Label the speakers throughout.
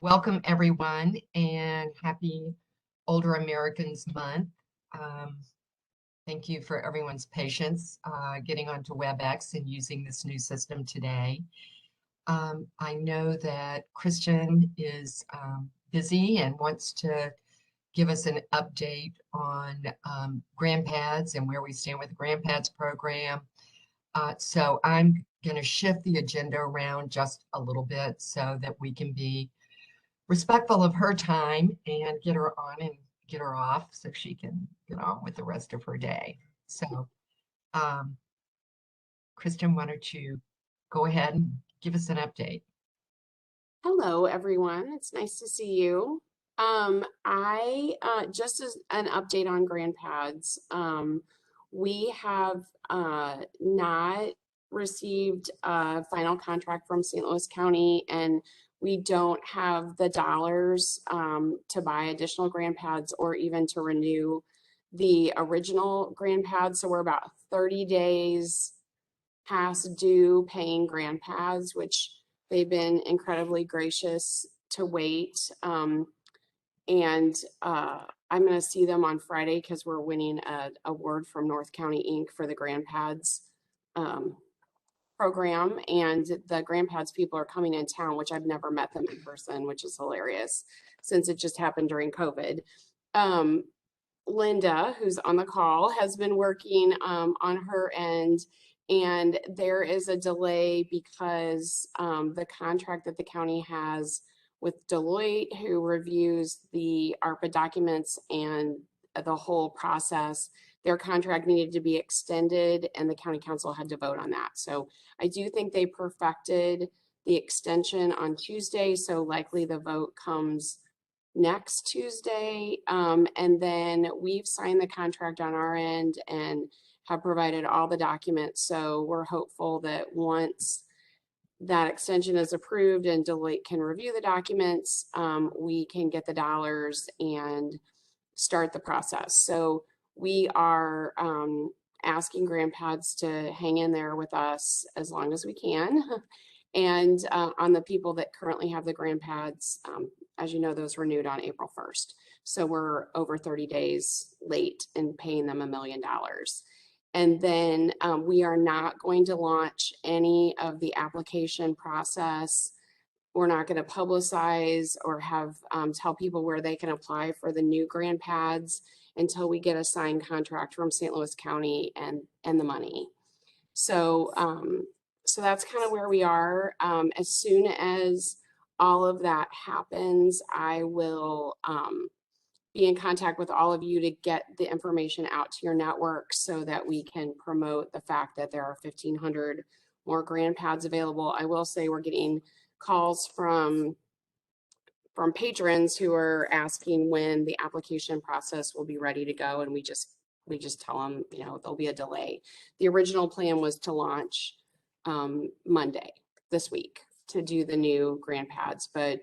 Speaker 1: Welcome, everyone, and happy Older Americans Month. Um, Thank you for everyone's patience getting onto WebEx and using this new system today. I know that Christian is busy and wants to give us an update on GrandPads and where we stand with the GrandPads program. So I'm going to shift the agenda around just a little bit so that we can be respectful of her time and get her on and get her off so she can get on with the rest of her day. So, um, Kristen, why don't you go ahead and give us an update?
Speaker 2: Hello, everyone. It's nice to see you. I just as an update on GrandPads, we have not received a final contract from St. Louis County, and we don't have the dollars to buy additional GrandPads or even to renew the original GrandPads. So we're about 30 days past due paying GrandPads, which they've been incredibly gracious to wait. And I'm going to see them on Friday because we're winning a award from North County Inc. for the GrandPads program. And the GrandPads people are coming in town, which I've never met them in person, which is hilarious since it just happened during COVID. Linda, who's on the call, has been working on her end, and there is a delay because the contract that the county has with Deloitte, who reviews the ARPA documents and the whole process, their contract needed to be extended, and the county council had to vote on that. So I do think they perfected the extension on Tuesday, so likely the vote comes next Tuesday. And then we've signed the contract on our end and have provided all the documents. So we're hopeful that once that extension is approved and Deloitte can review the documents, we can get the dollars and start the process. So we are asking GrandPads to hang in there with us as long as we can. And on the people that currently have the GrandPads, as you know, those renewed on April 1st. So we're over 30 days late in paying them $1 million. And then we are not going to launch any of the application process. We're not going to publicize or have tell people where they can apply for the new GrandPads until we get a signed contract from St. Louis County and the money. So so that's kind of where we are. As soon as all of that happens, I will be in contact with all of you to get the information out to your network so that we can promote the fact that there are 1,500 more GrandPads available. I will say we're getting calls from patrons who are asking when the application process will be ready to go, and we just tell them, you know, there'll be a delay. The original plan was to launch Monday this week to do the new GrandPads, but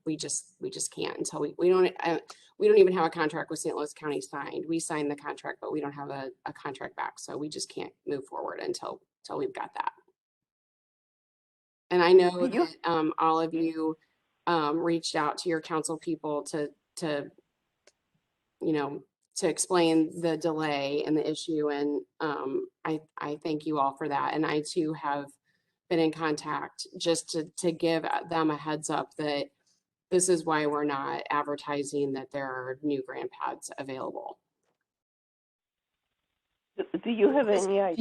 Speaker 2: we just can't until we don't even have a contract with St. Louis County signed. We signed the contract, but we don't have a contract back, so we just can't move forward until we've got that. And I know that all of you reached out to your council people to you know, to explain the delay and the issue, and I thank you all for that. And I too have been in contact just to give them a heads up that this is why we're not advertising that there are new GrandPads available.
Speaker 3: Do you have any idea?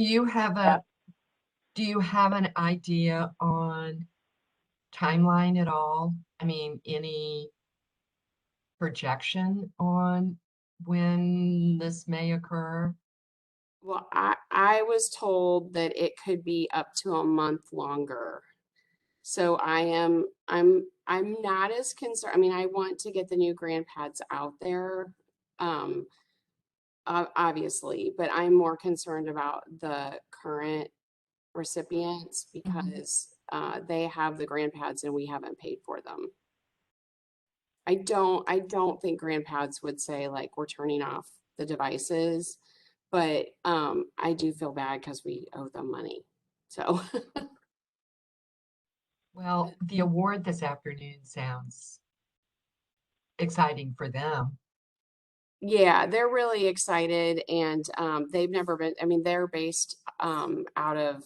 Speaker 1: Do you have an idea on timeline at all? I mean, any projection on when this may occur?
Speaker 2: Well, I was told that it could be up to a month longer. So I'm not as concerned. I mean, I want to get the new GrandPads out there, obviously, but I'm more concerned about the current recipients because they have the GrandPads and we haven't paid for them. I don't think GrandPads would say like we're turning off the devices, but I do feel bad because we owe them money. So
Speaker 1: Well, the award this afternoon sounds exciting for them.
Speaker 2: Yeah, they're really excited, and they've never been, I mean, they're based out of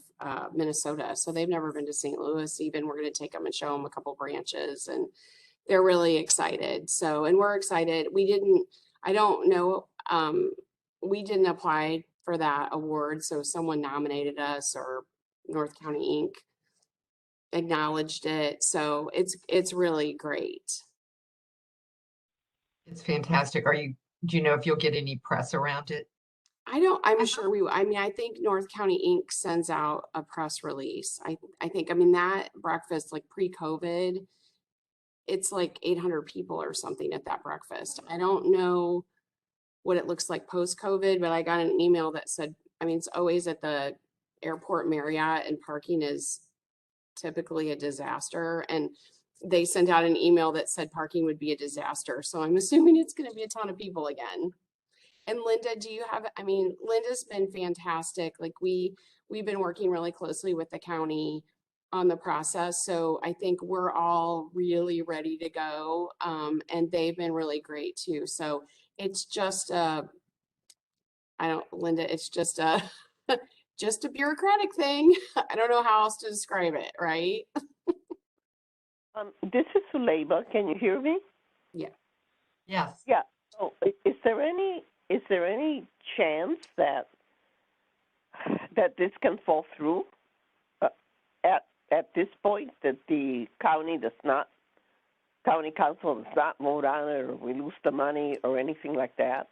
Speaker 2: Minnesota, so they've never been to St. Louis even. We're going to take them and show them a couple branches, and they're really excited. So, and we're excited. I don't know, we didn't apply for that award, so someone nominated us, or North County Inc. acknowledged it. So it's really great.
Speaker 1: It's fantastic. Do you know if you'll get any press around it?
Speaker 2: I'm sure I mean, I think North County Inc. sends out a press release. I think, I mean, that breakfast, like pre-COVID, it's like 800 people or something at that breakfast. I don't know what it looks like post-COVID, but I got an email that said, I mean, it's always at the airport Marriott, and parking is typically a disaster. And they sent out an email that said parking would be a disaster. So I'm assuming it's going to be a ton of people again. And Linda, I mean, Linda's been fantastic. Like we've been working really closely with the county on the process. So I think we're all really ready to go. And they've been really great too. So it's just, Linda, it's just a, just a bureaucratic thing. I don't know how else to describe it, right?
Speaker 3: This is Suleba. Can you hear me?
Speaker 2: Yeah.
Speaker 1: Yes.
Speaker 3: Yeah. So is there any chance that this can fall through at this point, that the county council does not vote on it, or we lose the money or anything like that?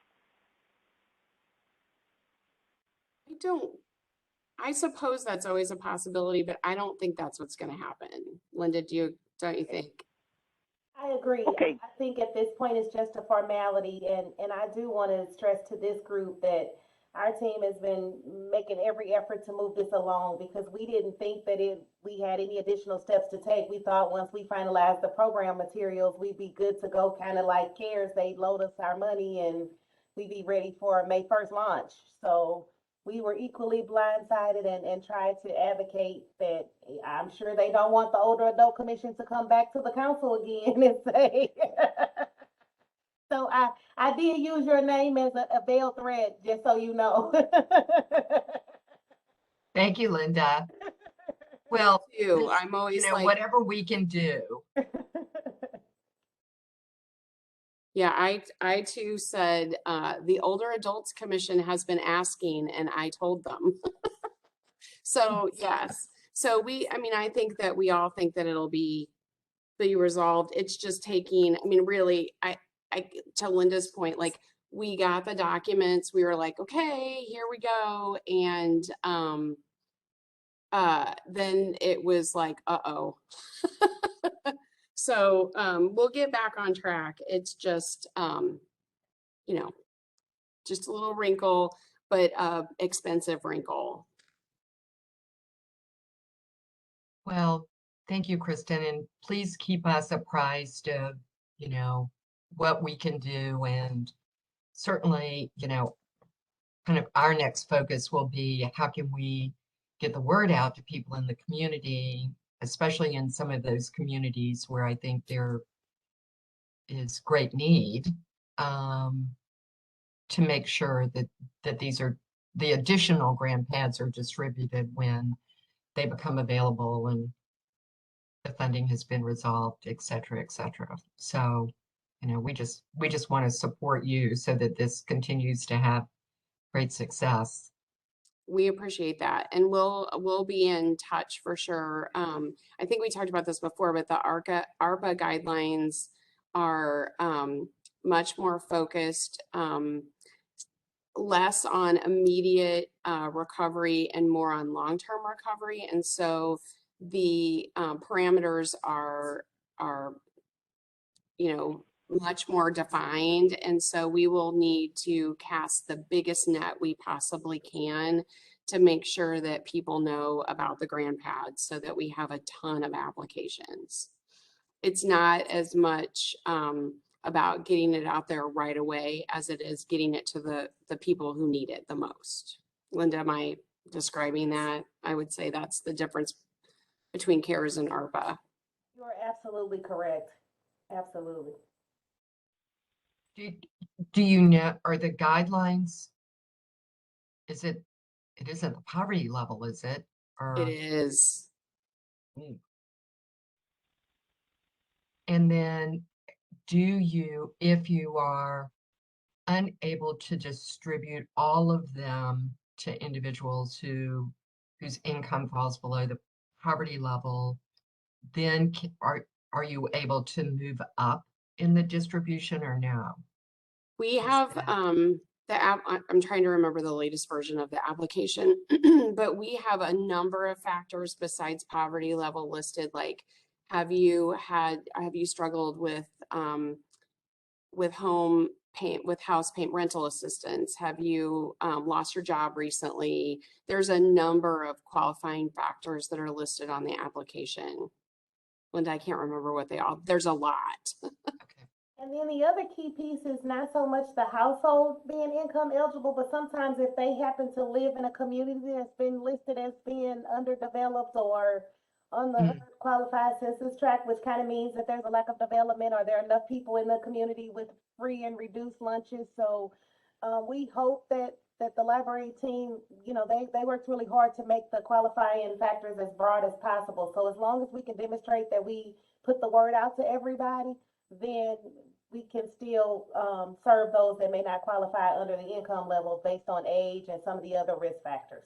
Speaker 2: I suppose that's always a possibility, but I don't think that's what's going to happen. Linda, don't you think?
Speaker 4: I agree.
Speaker 3: Okay.
Speaker 4: I think at this point it's just a formality, and I do want to stress to this group that our team has been making every effort to move this along, because we didn't think that we had any additional steps to take. We thought once we finalized the program materials, we'd be good to go, kind of like CARES. They'd load us our money and we'd be ready for a May 1st launch. So we were equally blindsided and tried to advocate that. I'm sure they don't want the older adult commission to come back to the council again and say. So I did use your name as a veiled thread, just so you know.
Speaker 1: Thank you, Linda. Well,
Speaker 2: I'm always like,
Speaker 1: whatever we can do.
Speaker 2: Yeah, I too said, the Older Adults Commission has been asking, and I told them. So yes, so I think that we all think that it'll be resolved. It's just taking, I mean, really, I to Linda's point, like we got the documents, we were like, okay, here we go. And then it was like, uh-oh. So we'll get back on track. It's just, just a little wrinkle, but expensive wrinkle.
Speaker 1: Well, thank you, Kristen, and please keep us apprised of, what we can do. And certainly, kind of our next focus will be how can we get the word out to people in the community, especially in some of those communities where I think there is great need, to make sure that these are the additional grant pads are distributed when they become available and the funding has been resolved, et cetera, et cetera. So, we just want to support you so that this continues to have great success.
Speaker 2: We appreciate that, and we'll be in touch for sure. I think we talked about this before, but the ARPA guidelines are much more focused, less on immediate recovery and more on long-term recovery. And so the parameters are much more defined. And so we will need to cast the biggest net we possibly can to make sure that people know about the grant pads so that we have a ton of applications. It's not as much about getting it out there right away as it is getting it to the people who need it the most. Linda, am I describing that? I would say that's the difference between CARES and ARPA.
Speaker 4: You are absolutely correct. Absolutely.
Speaker 1: Do you know, are the guidelines, it isn't the poverty level, is it?
Speaker 2: It
Speaker 1: Or,
Speaker 2: is.
Speaker 1: and then do you, if you are unable to distribute all of them to individuals whose income falls below the poverty level, then are you able to move up in the distribution or no?
Speaker 2: We
Speaker 1: Is
Speaker 2: have
Speaker 1: that-
Speaker 2: the app. I'm trying to remember the latest version of the application, but we have a number of factors besides poverty level listed. Like, have you struggled with home paint, with house paint rental assistance? Have you lost your job recently? There's a number of qualifying factors that are listed on the application. Linda, I can't remember what they all. There's a lot.
Speaker 1: Okay.
Speaker 4: And then the other key piece is not so much the household being income eligible, but sometimes if they happen to live in a community that's been listed as being underdeveloped or on the qualified census tract, which kind of means that there's a lack of development or there are enough people in the community with free and reduced lunches. So we hope that the library team, they worked really hard to make the qualifying factors as broad as possible. So as long as we can demonstrate that we put the word out to everybody, then we can still serve those that may not qualify under the income level based on age and some of the other risk factors.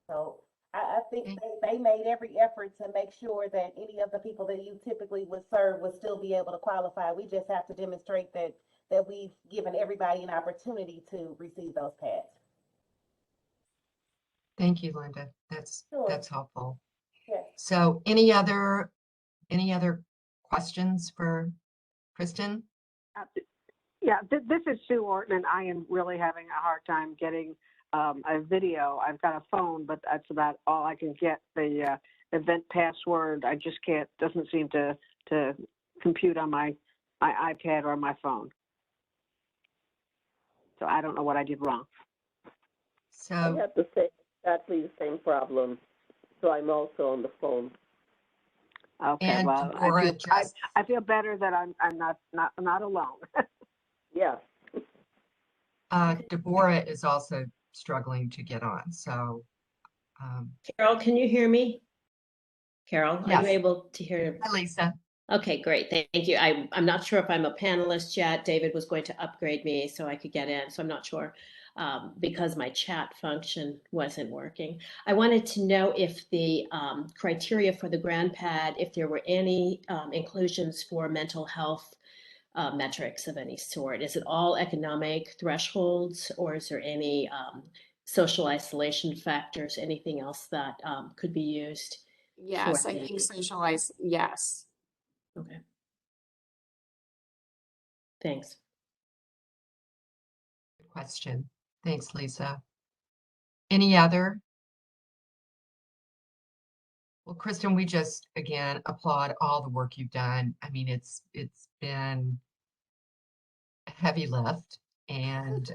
Speaker 4: So I think they made every effort to make sure that any of the people that you typically would serve would still be able to qualify. We just have to demonstrate that we've given everybody an opportunity to receive those pads.
Speaker 1: Thank you, Linda. That's
Speaker 4: Sure.
Speaker 1: helpful.
Speaker 4: Yes.
Speaker 1: So any other questions for Kristen?
Speaker 5: Yeah, this is Sue Orton, and I am really having a hard time getting a video. I've got a phone, but that's about all I can get. The event password, I just can't, doesn't seem to compute on my iPad or my phone. So I don't know what I did wrong.
Speaker 1: So
Speaker 3: I have exactly the same problem. So I'm also on the phone.
Speaker 5: Okay,
Speaker 1: and
Speaker 5: well,
Speaker 1: Deborah
Speaker 5: I feel better that I'm not alone.
Speaker 3: Yeah.
Speaker 1: Deborah is also struggling to get on. So
Speaker 6: Carol, can you hear me? Carol, are
Speaker 1: Yes.
Speaker 6: you able to hear?
Speaker 1: hi, Lisa.
Speaker 6: Okay, great. Thank you. I'm not sure if I'm a panelist yet. David was going to upgrade me so I could get in, so I'm not sure because my chat function wasn't working. I wanted to know if the criteria for the grant pad, if there were any inclusions for mental health metrics of any sort. Is it all economic thresholds, or is there any social isolation factors, anything else that could be used?
Speaker 2: Yes, I think socialize. Yes.
Speaker 6: Okay. Thanks.
Speaker 1: Good question. Thanks, Lisa. Any other? Well, Kristen, we just again applaud all the work you've done. I mean, it's been a heavy lift and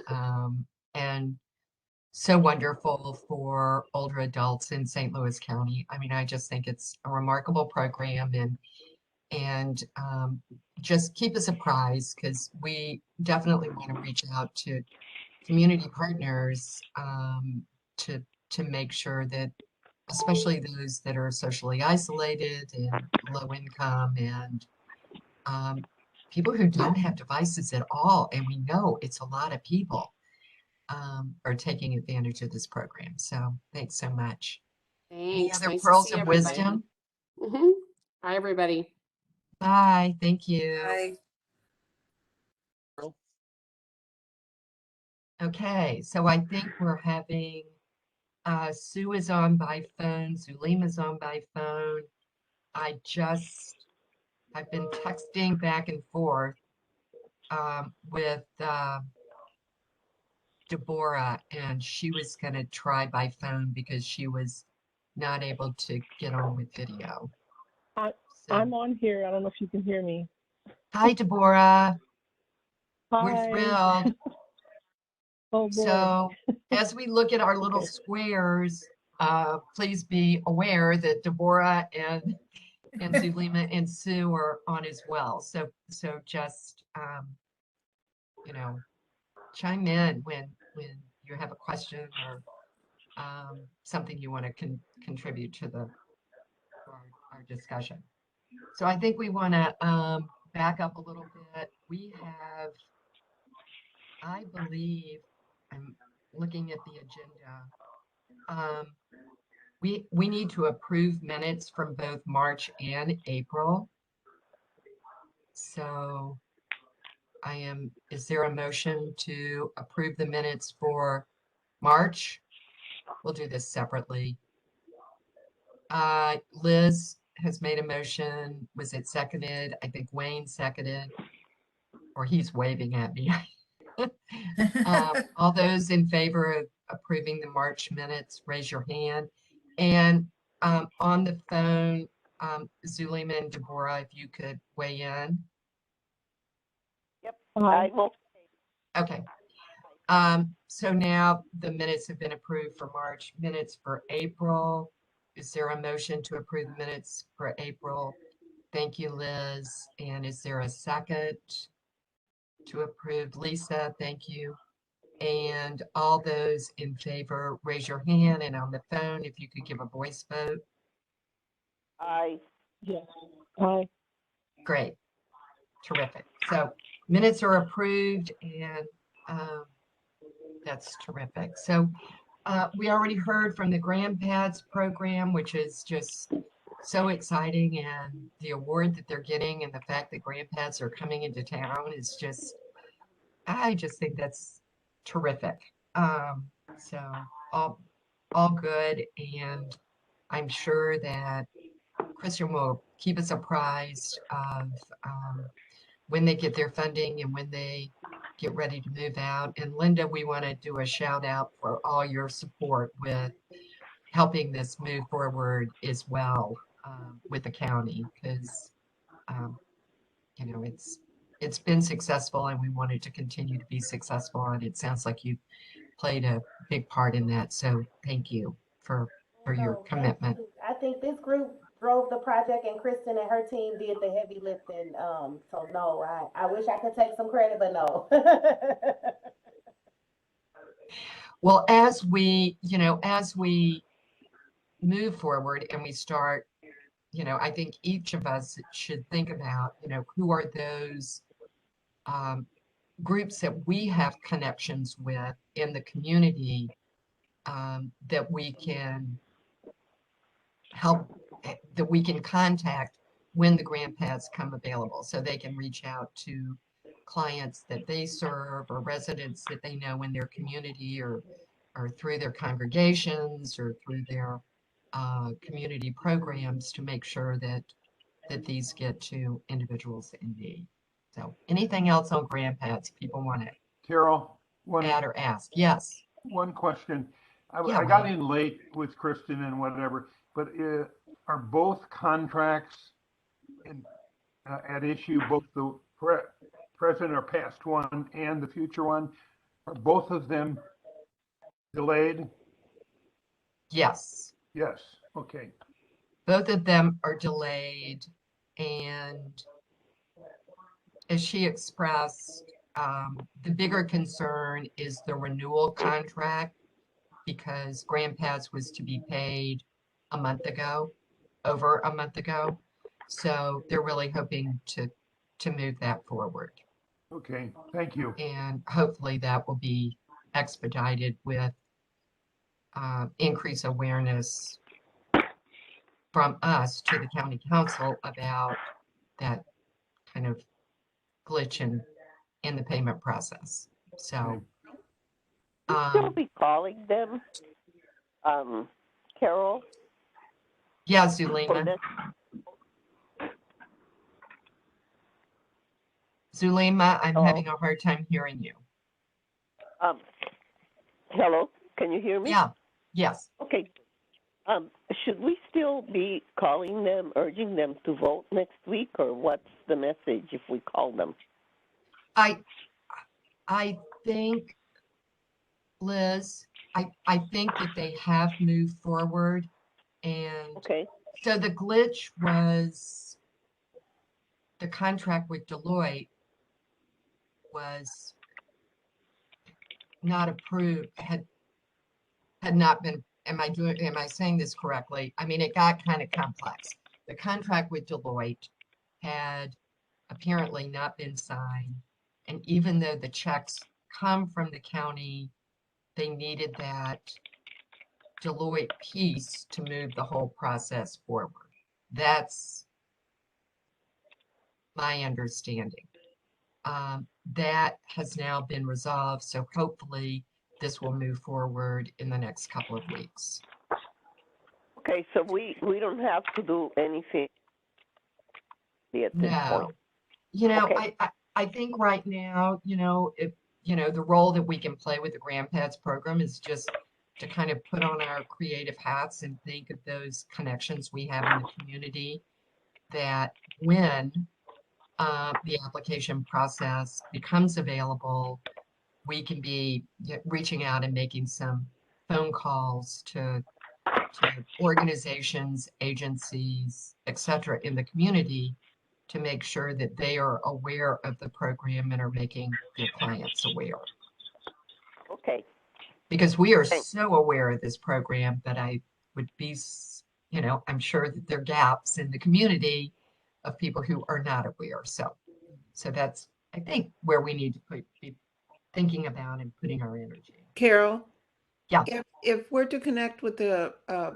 Speaker 1: so wonderful for older adults in St. Louis County. I mean, I just think it's a remarkable program and just keep us apprised because we definitely want to reach out to community partners to make sure that especially those that are socially isolated and low income and people who don't have devices at all, and we know it's a lot of people, are taking advantage of this program. So thanks so much. Any
Speaker 2: Thanks.
Speaker 1: other
Speaker 2: Nice to
Speaker 1: pearls
Speaker 2: see
Speaker 1: of
Speaker 2: everybody.
Speaker 1: wisdom?
Speaker 2: Bye, everybody.
Speaker 1: Bye. Thank you.
Speaker 2: Bye.
Speaker 1: Okay, so I think we're having Sue is on by phone, Zulima's on by phone. I've been texting back and forth with Deborah, and she was going to try by phone because she was not able to get on with video.
Speaker 7: I'm on here. I don't know if you can hear me.
Speaker 1: Hi, Deborah.
Speaker 7: Hi.
Speaker 1: We're thrilled.
Speaker 7: Oh, boy.
Speaker 1: So as we look at our little squares, please be aware that Deborah and Zulima and Sue are on as well. So just chime in when you have a question or something you want to contribute to our discussion. So I think we want to back up a little bit. We have, I believe, I'm looking at the agenda. We need to approve minutes from both March and April. So is there a motion to approve the minutes for March? We'll do this separately. Liz has made a motion. Was it seconded? I think Wayne seconded, or he's waving at me. All those in favor of approving the March minutes, raise your hand. And on the phone, Zulema and Deborah, if you could weigh in.
Speaker 3: Yep, I will.
Speaker 1: Okay. So now the minutes have been approved for March. Minutes for April. Is there a motion to approve the minutes for April? Thank you, Liz. And is there a second to approve? Lisa, thank you. And all those in favor, raise your hand. And on the phone, if you could give a voice vote.
Speaker 3: Aye.
Speaker 7: Yes. Aye.
Speaker 1: Great. Terrific. So minutes are approved, and that's terrific. So we already heard from the GrandPads program, which is just so exciting, and the award that they're getting and the fact that GrandPads are coming into town is just, I just think that's terrific. So all good, and I'm sure that Christian will keep us apprised of when they get their funding and when they get ready to move out. And Linda, we want to do a shout out for all your support with helping this move forward as well with the county, because it's been successful and we want it to continue to be successful. And it sounds like you played a big part in that. So thank you for your commitment.
Speaker 4: I think this group drove the project, and Kristen and her team did the heavy lifting. So no, I wish I could take some credit, but no.
Speaker 1: Well, as we move forward and we start, I think each of us should think about, who are those groups that we have connections with in the community that we can help, that we can contact when the GrandPads come available, so they can reach out to clients that they serve or residents that they know in their community, or through their congregations or through their community programs, to make sure that these get to individuals in need. So anything else on GrandPads people want to
Speaker 8: Carol,
Speaker 1: add or ask? Yes.
Speaker 8: One question.
Speaker 1: Yeah,
Speaker 8: I got
Speaker 1: Wayne.
Speaker 8: in late with Kristen and whatever, but are both contracts at issue, both the present or past one and the future one? Are both of them delayed?
Speaker 1: Yes.
Speaker 8: Yes. Okay.
Speaker 1: Both of them are delayed, and as she expressed, the bigger concern is the renewal contract, because GrandPads was to be paid over a month ago. So they're really hoping to move that forward.
Speaker 8: Okay, thank you.
Speaker 1: And hopefully that will be expedited with increased awareness from us to the county council about that kind of glitch in the payment process. So
Speaker 3: Will you still be calling them, Carol?
Speaker 1: Yeah, Zulema. Zulema, I'm having a hard time hearing you.
Speaker 3: Hello, can you hear me?
Speaker 1: Yeah. Yes.
Speaker 3: Okay. Should we still be calling them, urging them to vote next week, or what's the message if we call them?
Speaker 1: I think, Liz, I think that they have moved forward, and so the glitch was the contract with Deloitte was not approved, had not been, am I saying this correctly? I mean, it got kind of complex. The contract with Deloitte had apparently not been signed. And even though the checks come from the county, they needed that Deloitte piece to move the whole process forward. That's my understanding. That has now been resolved, so hopefully this will move forward in the next couple of weeks.
Speaker 3: Okay, so we don't have to do anything at this
Speaker 1: No,
Speaker 3: point.
Speaker 1: you know,
Speaker 3: Okay.
Speaker 1: I think right now, you know, if, you know, the role that we can play with the Grandpads program is just to kind of put on our creative hats and think of those connections we have in the community, that when the application process becomes available, we can be reaching out and making some phone calls to organizations, agencies, et cetera, in the community to make sure that they are aware of the program and are making their clients aware.
Speaker 3: Okay.
Speaker 1: Because we are
Speaker 3: Thanks.
Speaker 1: so aware of this program that I would be, you know, I'm sure that there are gaps in the community of people who are not aware. So that's, I think, where we need to be thinking about and putting our energy.
Speaker 9: Carol?
Speaker 1: Yeah.
Speaker 9: If we're to connect with the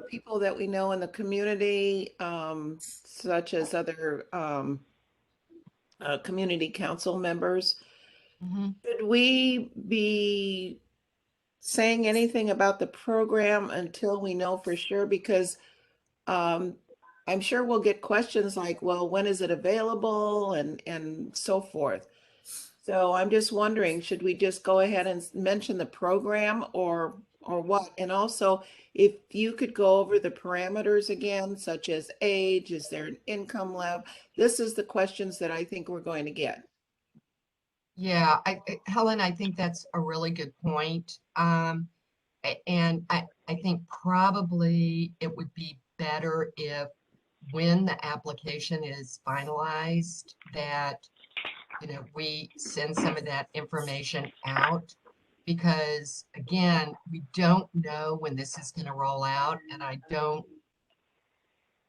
Speaker 9: people that we know in the community, such as other community council members, should we be saying anything about the program until we know for sure? Because I'm sure we'll get questions like, well, when is it available and so forth. So I'm just wondering, should we just go ahead and mention the program or what? And also, if you could go over the parameters again, such as age, is there an income level? This is the questions that I think we're going to get.
Speaker 1: Yeah, Helen, I think that's a really good point. And I think probably it would be better if when the application is finalized, that, you know, we send some of that information out, because again, we don't know when this is going to roll out, and I don't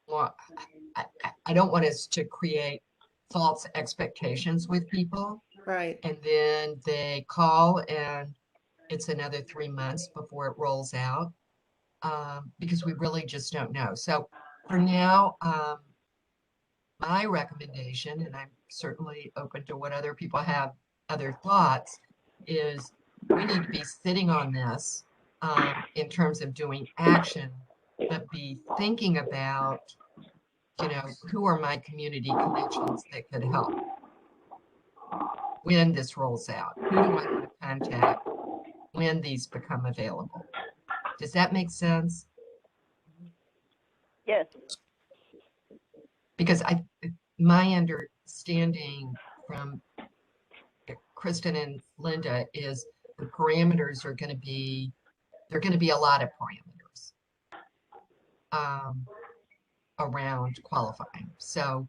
Speaker 1: want us to create false expectations with people.
Speaker 9: Right.
Speaker 1: And then they call and it's another 3 months before it rolls out, because we really just don't know. So for now, my recommendation, and I'm certainly open to what other people have, other thoughts, is we need to be sitting on this in terms of doing action, but be thinking about, you know, who are my community connections that could help when this rolls out? Who do I want to contact when these become available? Does that make sense?
Speaker 3: Yes.
Speaker 1: Because my understanding from Kristen and Linda is the parameters are going to be, there are going to be a lot of parameters around qualifying. So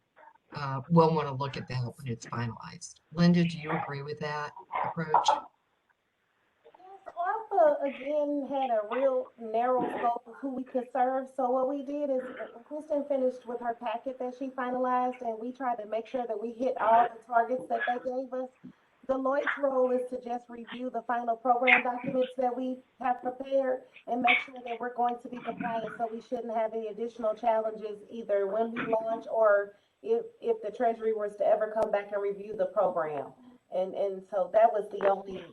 Speaker 1: we'll want to look at that when it's finalized. Linda, do you agree with that approach?
Speaker 4: ARPA again had a real narrow scope of who we could serve. So what we did is when Kristen finished with her packet that she finalized, and we tried to make sure that we hit all the targets that they gave us. Deloitte's role is to just review the final program documents that we have prepared and make sure that we're going to be compliant. So we shouldn't have any additional challenges either when we launch or if the Treasury was to ever come back and review the program. And so that was the only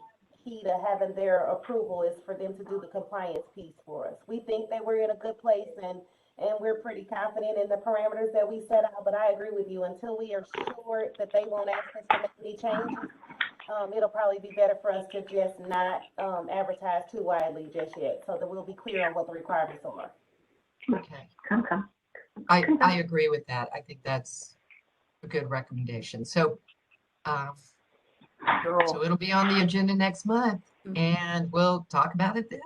Speaker 4: key to having their approval, is for them to do the compliance piece for us. We think that we're in a good place, and we're pretty confident in the parameters that we set out, but I agree with you, until we are sure that they won't ask us to make any changes, it'll probably be better for us to just not advertise too widely just yet, so that we'll be clear on what the requirements are.
Speaker 1: Okay. I agree with that. I think that's a good recommendation. So so it'll be on the agenda next month, and we'll talk about it then.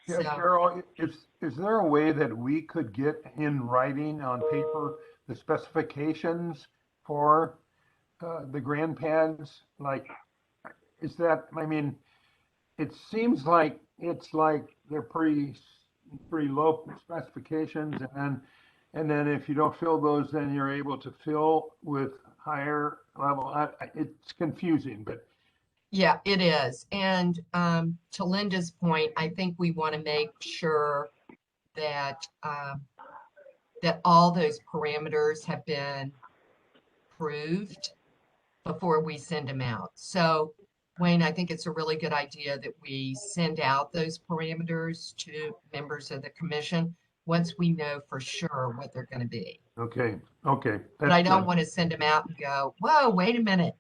Speaker 8: Yeah,
Speaker 1: So,
Speaker 8: Carol, is there a way that we could get in writing on paper the specifications for the grandpads? Like, is that, I mean, it seems like they're pretty low specifications, and then if you don't fill those, then you're able to fill with higher level. It's confusing, but
Speaker 1: Yeah, it is. And to Linda's point, I think we want to make sure that that all those parameters have been proved before we send them out. So, Wayne, I think it's a really good idea that we send out those parameters to members of the commission once we know for sure what they're going to be.
Speaker 8: okay.
Speaker 1: But I don't want to send them out and go, whoa, wait a minute.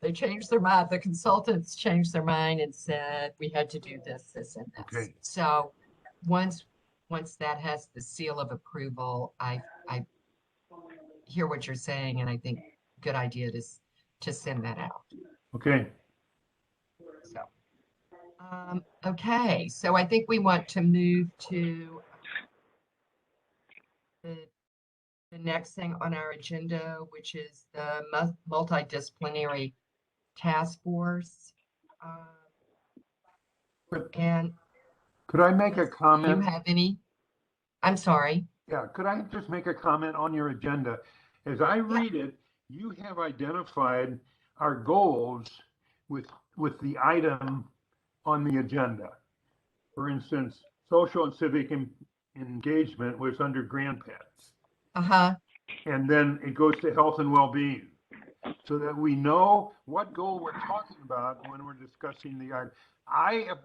Speaker 1: They changed their mind. The consultants changed their mind and said we had to do this, this, and this.
Speaker 8: Okay.
Speaker 1: So once that has the seal of approval, I hear what you're saying, and I think good idea to send that out.
Speaker 8: Okay.
Speaker 1: So, okay. So I think we want to move to the next thing on our agenda, which is the multidisciplinary task force. And
Speaker 8: could I make a comment?
Speaker 1: Do you have any? I'm sorry.
Speaker 8: Yeah, could I just make a comment on your agenda? As I read it, you have identified our goals with the item on the agenda. For instance, social and civic engagement was under grandparents.
Speaker 1: Uh-huh.
Speaker 8: And then it goes to health and well-being, so that we know what goal we're talking about when we're discussing the item. I am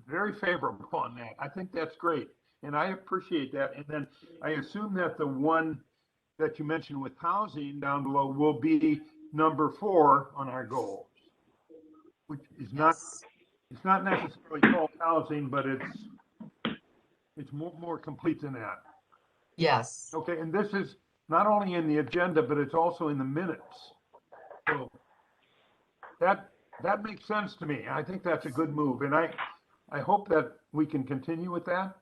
Speaker 8: very favorable on that. I think that's great, and I appreciate that. And then I assume that the one that you mentioned with housing down below will be number 4 on our goals, which is not, it's not necessarily called housing, but it's more complete than that.
Speaker 1: Yes.
Speaker 8: Okay, and this is not only in the agenda, but it's also in the minutes. So that makes sense to me. I think that's a good move, and I hope that we can continue with that.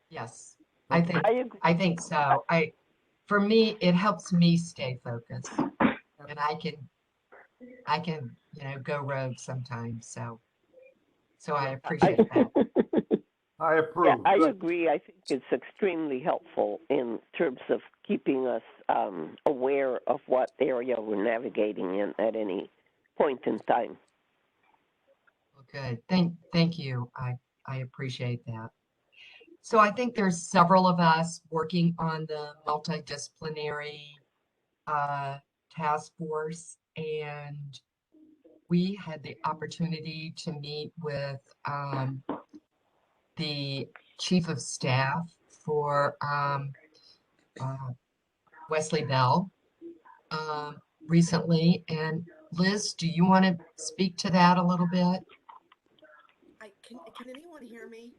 Speaker 1: Yes, I think so. For me, it helps me stay focused, and I can go rogue sometimes. So I appreciate that.
Speaker 8: I approve.
Speaker 3: Yeah, I agree. I think it's extremely helpful in terms of keeping us aware of what area we're navigating in at any point in time.
Speaker 1: Well, good. Thank you. I appreciate that. So I think there's several of us working on the multidisciplinary task force, and we had the opportunity to meet with the chief of staff for Wesley Bell recently. And Liz, do you want to speak to that a little bit?
Speaker 10: Can anyone hear me?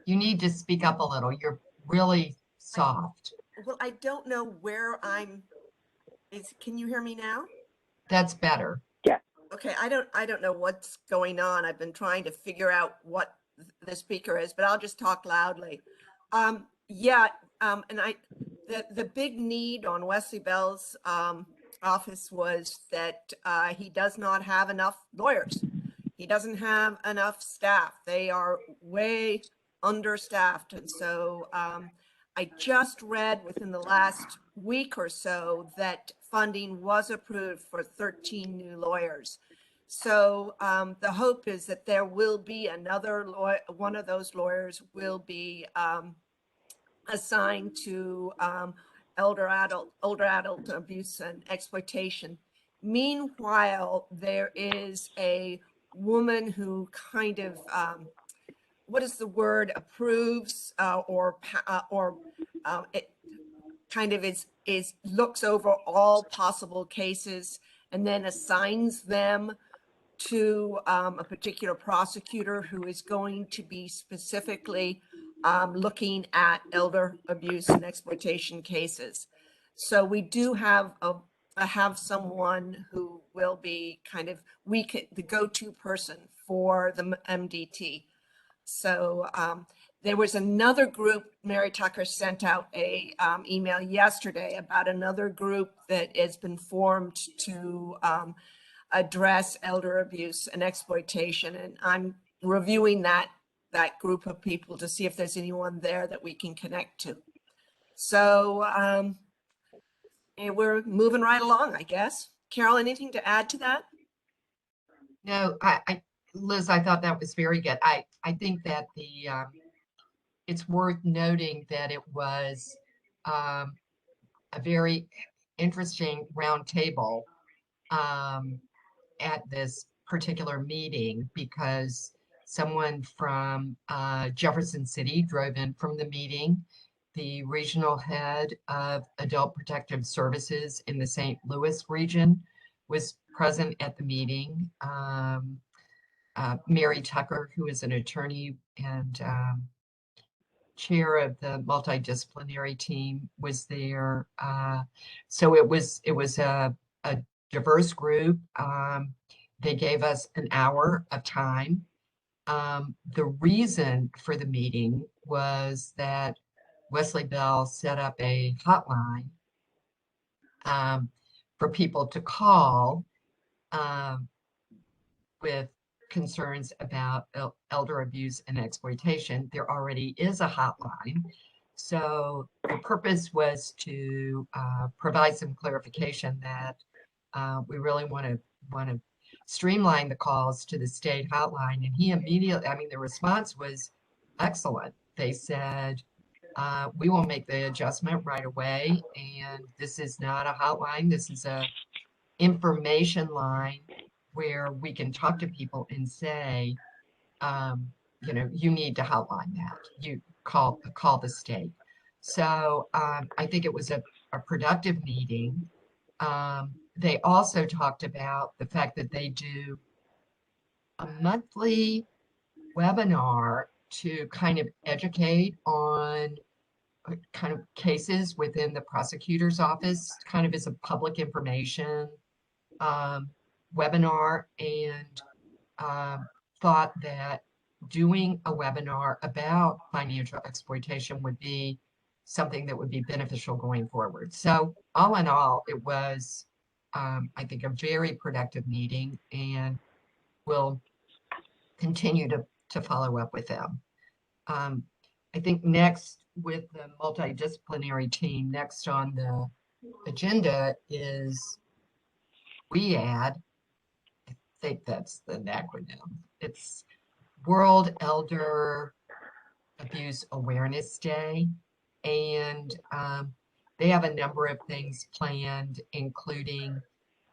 Speaker 1: You need to speak up a little. You're really soft.
Speaker 10: Well, I don't know where can you hear me now?
Speaker 1: That's better.
Speaker 3: Yeah.
Speaker 10: Okay, I don't know what's going on. I've been trying to figure out what the speaker is, but I'll just talk loudly. And the big need on Wesley Bell's office was that he does not have enough lawyers. He doesn't have enough staff. They are way understaffed. And so I just read within the last week or so that funding was approved for 13 new lawyers. So the hope is that there will be another lawyer, one of those lawyers will be assigned to older adult abuse and exploitation. Meanwhile, there is a woman who kind of what is the word, approves it kind of is looks over all possible cases and then assigns them to a particular prosecutor who is going to be specifically looking at elder abuse and exploitation cases. So we do have someone who will be kind of the go-to person for the MDT. So there was another group, Mary Tucker sent out a email yesterday about another group that has been formed to address elder abuse and exploitation. And I'm reviewing that group of people to see if there's anyone there that we can connect to. So and we're moving right along, I guess. Carol, anything to add to that?
Speaker 1: No, Liz, I thought that was very good. I think that it's worth noting that it was a very interesting roundtable at this particular meeting, because someone from Jefferson City drove in from the meeting. The regional head of Adult Protective Services in the St. Louis region was present at the meeting. Mary Tucker, who is an attorney and chair of the multidisciplinary team, was there. So it was a diverse group. They gave us an hour of time. The reason for the meeting was that Wesley Bell set up a hotline for people to call with concerns about elder abuse and exploitation. There already is a hotline. So the purpose was to provide some clarification that we really want to streamline the calls to the state hotline. And he immediately, I mean, the response was excellent. They said, we will make the adjustment right away. And this is not a hotline. This is a information line where we can talk to people and say, you need to hotline that. You call the state. So I think it was a productive meeting. They also talked about the fact that they do a monthly webinar to kind of educate on kind of cases within the prosecutor's office, kind of as a public information webinar, and thought that doing a webinar about financial exploitation would be something that would be beneficial going forward. So all in all, it was, I think, a very productive meeting, and we'll continue to follow up with them. I think next, with the multidisciplinary team, next on the agenda is WEAD. I think that's the acronym. It's World Elder Abuse Awareness Day. And they have a number of things planned, including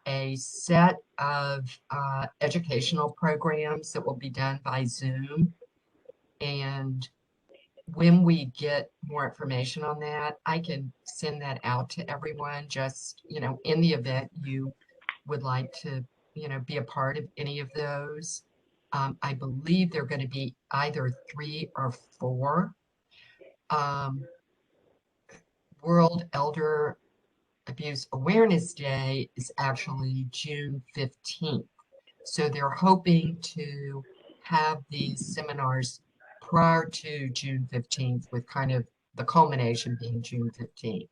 Speaker 1: a set of educational programs that will be done by Zoom. And when we get more information on that, I can send that out to everyone, just, in the event you would like to, be a part of any of those. I believe they're going to be either 3 or 4. World Elder Abuse Awareness Day is actually June 15th. So they're hoping to have these seminars prior to June 15th, with kind of the culmination being June 15th.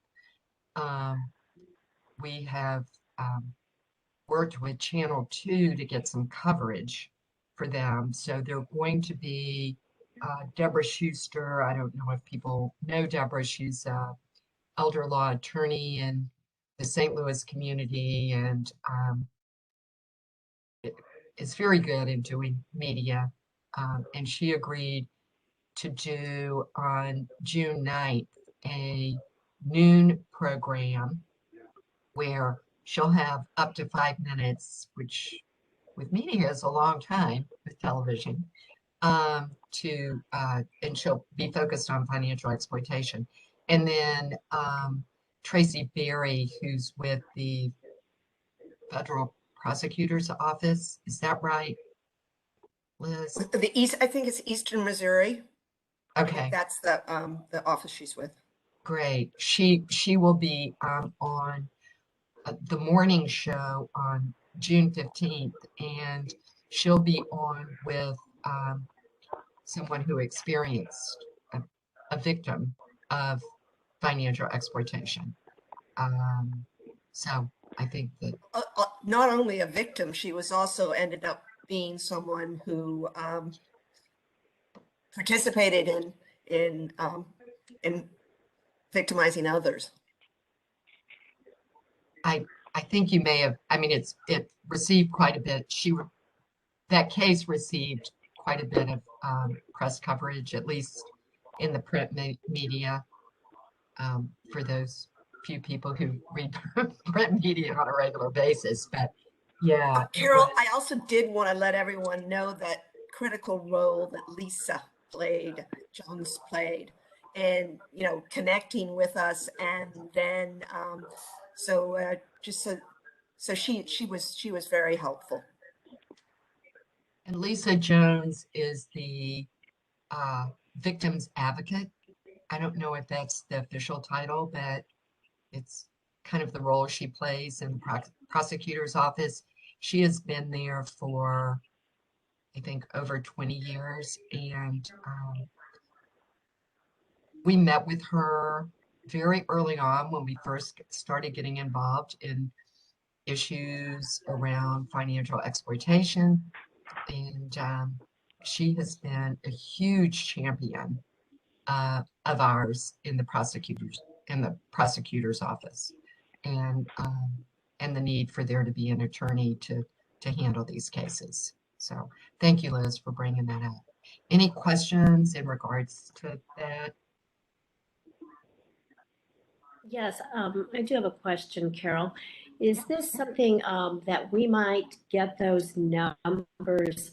Speaker 1: We have worked with Channel 2 to get some coverage for them. So they're going to be Deborah Schuster. I don't know if people know Deborah. She's an elder law attorney in the St. Louis community, and is very good in doing media. And she agreed to do on June 9th a noon program where she'll have up to 5 minutes, which with media is a long time with television, and she'll be focused on financial exploitation. And then Tracy Berry, who's with the Federal Prosecutor's Office, is that right, Liz?
Speaker 10: I think it's Eastern Missouri.
Speaker 1: Okay.
Speaker 10: That's the office she's with.
Speaker 1: Great. She will be on the morning show on June 15th, and she'll be on with someone who experienced a victim of financial exploitation. So I think that
Speaker 10: Not only a victim, she was also ended up being someone who participated in victimizing others.
Speaker 1: I think you may have, I mean, it received quite a bit. That case received quite a bit of press coverage, at least in the print media, for those few people who read print media on a regular basis. But yeah.
Speaker 10: Carol, I also did want to let everyone know that critical role that Lisa Jones played, and connecting with us, and then so she was very helpful.
Speaker 1: And Lisa Jones is the victim's advocate. I don't know if that's the official title, but it's kind of the role she plays in the prosecutor's office. She has been there for, I think, over 20 years. And we met with her very early on when we first started getting involved in issues around financial exploitation. And she has been a huge champion of ours in the prosecutor's office, and the need for there to be an attorney to handle these cases. So thank you, Liz, for bringing that up. Any questions in regards to that?
Speaker 6: Yes, I do have a question, Carol. Is this something that we might get those numbers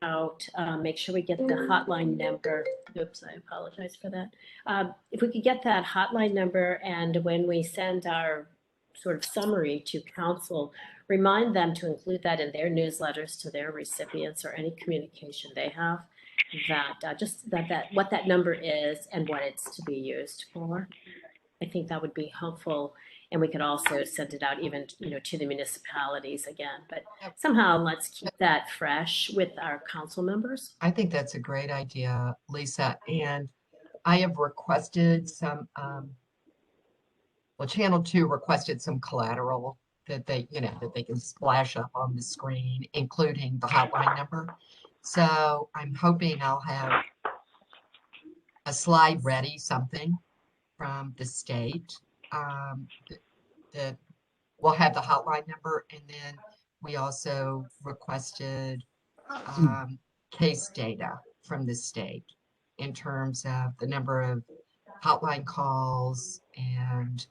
Speaker 6: out, make sure we get the hotline number? Oops, I apologize for that. If we could get that hotline number, and when we send our sort of summary to council, remind them to include that in their newsletters to their recipients or any communication they have, that just that what that number is and what it's to be used for. I think that would be helpful, and we could also send it out even to the municipalities again. But somehow let's keep that fresh with our council members.
Speaker 1: I think that's a great idea, Lisa. And I have requested some. Well, Channel 2 requested some collateral that they can splash up on the screen, including the hotline number. So I'm hoping I'll have a slide ready, something from the state that will have the hotline number. And then we also requested case data from the state in terms of the number of hotline calls and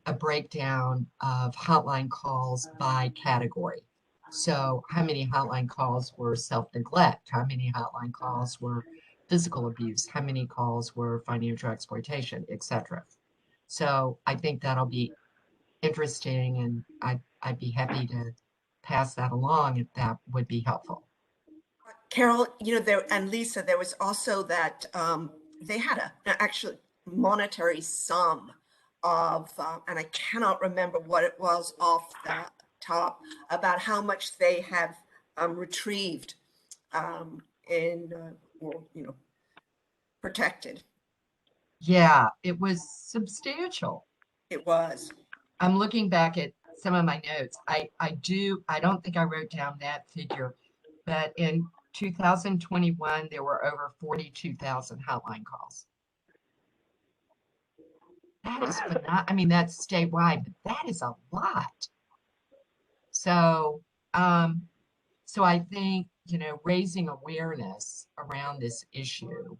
Speaker 1: a breakdown of hotline calls by category. So how many hotline calls were self-neglect? How many hotline calls were physical abuse? How many calls were financial exploitation, etc.? So I think that'll be interesting, and I'd be happy to pass that along if that would be helpful.
Speaker 10: Carol, and Lisa, there was also that they had an actual monetary sum of, and I cannot remember what it was off the top, about how much they have retrieved protected.
Speaker 1: Yeah, it was substantial.
Speaker 10: It was.
Speaker 1: I'm looking back at some of my notes. I don't think I wrote down that figure, but in 2021, there were over 42,000 hotline calls. That is phenomenal. I mean, that's statewide, but that is a lot. So, so I think, raising awareness around this issue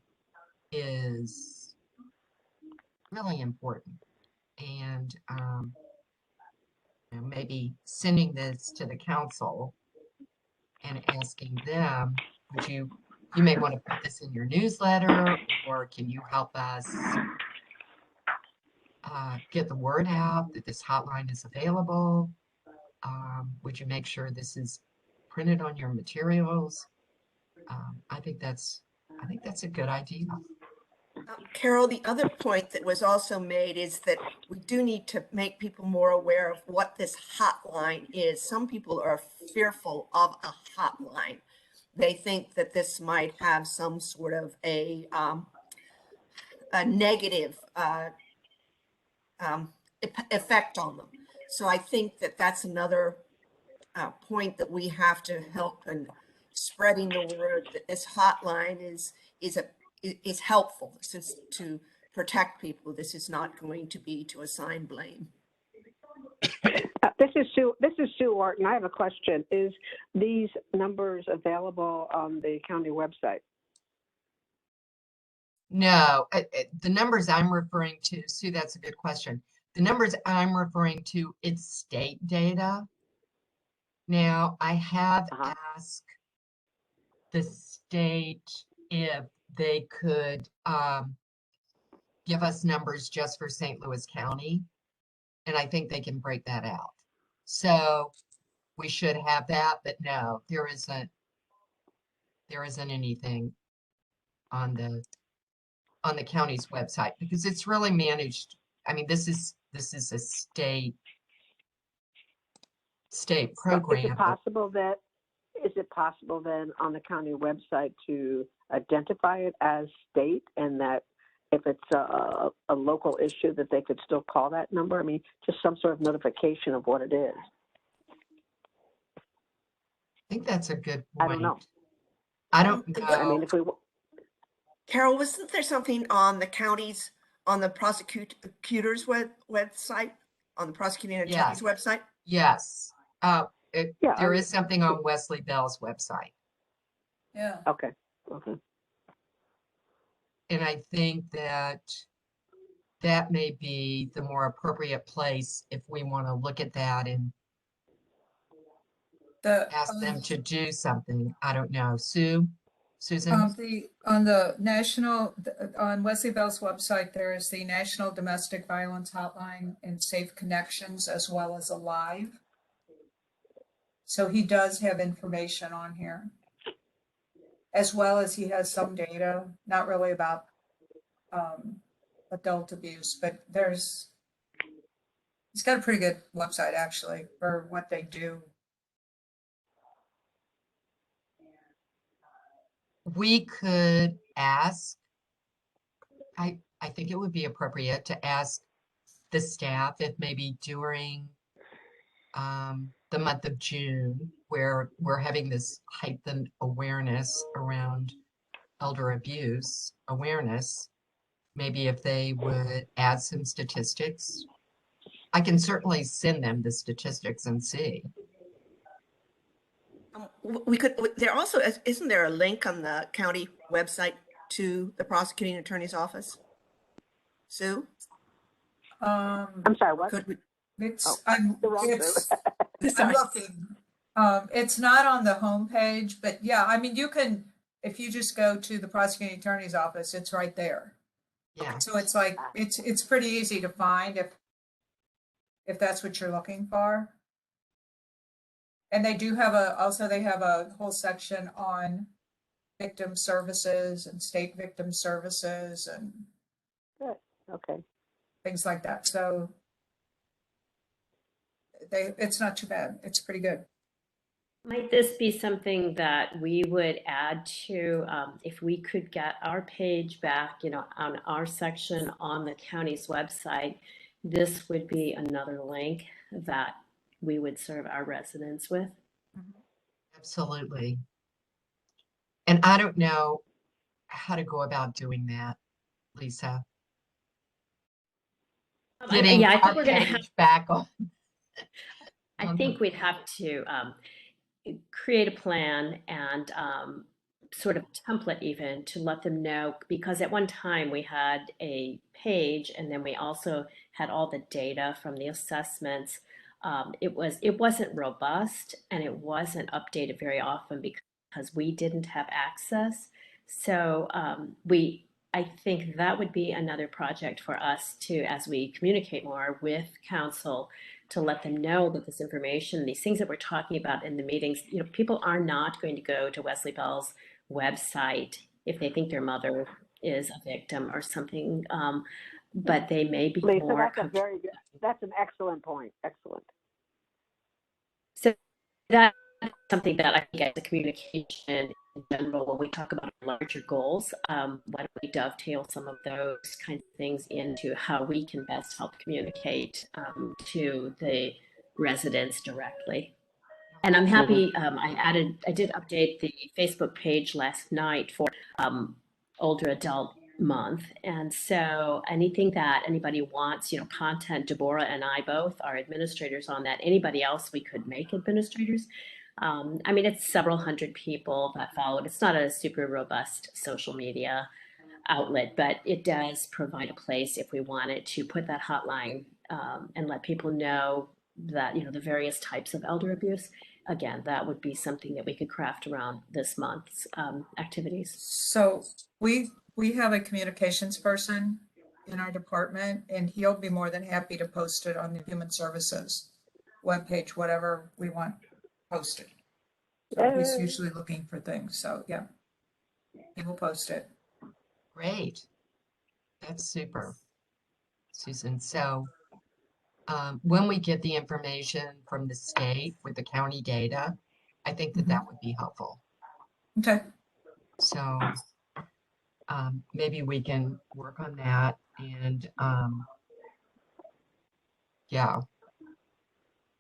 Speaker 1: is really important. And, maybe sending this to the council and asking them, you may want to put this in your newsletter, or can you help us get the word out that this hotline is available? Would you make sure this is printed on your materials? I think that's a good idea.
Speaker 10: Carol, the other point that was also made is that we do need to make people more aware of what this hotline is. Some people are fearful of a hotline. They think that this might have some sort of a negative effect on them. So I think that that's another point that we have to help in spreading the word that this hotline is helpful. This is to protect people. This is not going to be to assign blame.
Speaker 5: This is Sue Orton. I have a question. Is these numbers available on the county website?
Speaker 1: No, the numbers I'm referring to, Sue, that's a good question. The numbers I'm referring to, it's state data. Now, I have asked the state if they could give us numbers just for St. Louis County, and I think they can break that out. So we should have that, but no, there isn't anything on the county's website because it's really managed. I mean, this is a state program.
Speaker 5: Is it possible then on the county website to identify it as state, and that if it's a local issue that they could still call that number? I mean, just some sort of notification of what it is.
Speaker 1: I think that's a good point.
Speaker 5: I don't know.
Speaker 1: I don't know.
Speaker 5: I mean, if we
Speaker 10: Carol, wasn't there something on the county's, on the prosecutor's website, on the prosecuting attorney's website?
Speaker 1: Yes. There is something on Wesley Bell's website.
Speaker 11: Yeah.
Speaker 5: Okay.
Speaker 1: And I think that may be the more appropriate place if we want to look at that and ask them to do something. I don't know. Susan?
Speaker 11: On the national, on Wesley Bell's website, there is the National Domestic Violence Hotline and Safe Connections, as well as a live. So he does have information on here, as well as he has some data, not really about adult abuse, but he's got a pretty good website actually for what they do.
Speaker 1: We could ask, I think it would be appropriate to ask the staff if maybe during the month of June, where we're having this heightened awareness around elder abuse awareness, maybe if they would add some statistics. I can certainly send them the statistics and see.
Speaker 10: We could, there also, isn't there a link on the county website to the prosecuting attorney's office? Sue?
Speaker 5: I'm sorry, what?
Speaker 11: I'm looking. It's not on the homepage, but yeah, I mean, you can, if you just go to the prosecuting attorney's office, it's right there.
Speaker 1: Yeah.
Speaker 11: So it's like, it's pretty easy to find if that's what you're looking for. And they do have they have a whole section on victim services and state victim services and things like that. So it's not too bad. It's pretty good.
Speaker 6: Might this be something that we would add to, if we could get our page back, on our section on the county's website, this would be another link that we would serve our residents with?
Speaker 1: Absolutely. And I don't know how to go about doing that, Lisa. Getting
Speaker 6: I think
Speaker 1: our
Speaker 6: we're going to
Speaker 1: page
Speaker 6: have
Speaker 1: back on.
Speaker 6: I think we'd have to create a plan and sort of template even to let them know, because at one time we had a page and then we also had all the data from the assessments. It wasn't robust and it wasn't updated very often because we didn't have access. So I think that would be another project for us to, as we communicate more with council, to let them know that this information, these things that we're talking about in the meetings, people are not going to go to Wesley Bell's website if they think their mother is a victim or something, but they may be
Speaker 5: Lisa,
Speaker 6: more.
Speaker 5: That's an excellent point. Excellent.
Speaker 6: So that's something that I think as a communication in general, when we talk about larger goals, why don't we dovetail some of those kinds of things into how we can best help communicate to the residents directly. And I'm happy, I did update the Facebook page last night for Older Adult Month. And so anything that anybody wants, content, Deborah and I both are administrators on that. Anybody else we could make administrators. It's several hundred people that follow it. It's not a super robust social media outlet, but it does provide a place if we wanted to put that hotline and let people know that, the various types of elder abuse. Again, that would be something that we could craft around this month's activities.
Speaker 11: So we have a communications person in our department, and he'll be more than happy to post it on the Human Services webpage, whatever we want posted. So he's usually looking for things. So yeah, he will post it.
Speaker 1: Great. That's super, Susan. So when we get the information from the state with the county data, I think that would be helpful.
Speaker 11: Okay.
Speaker 1: So maybe we can work on that, and yeah.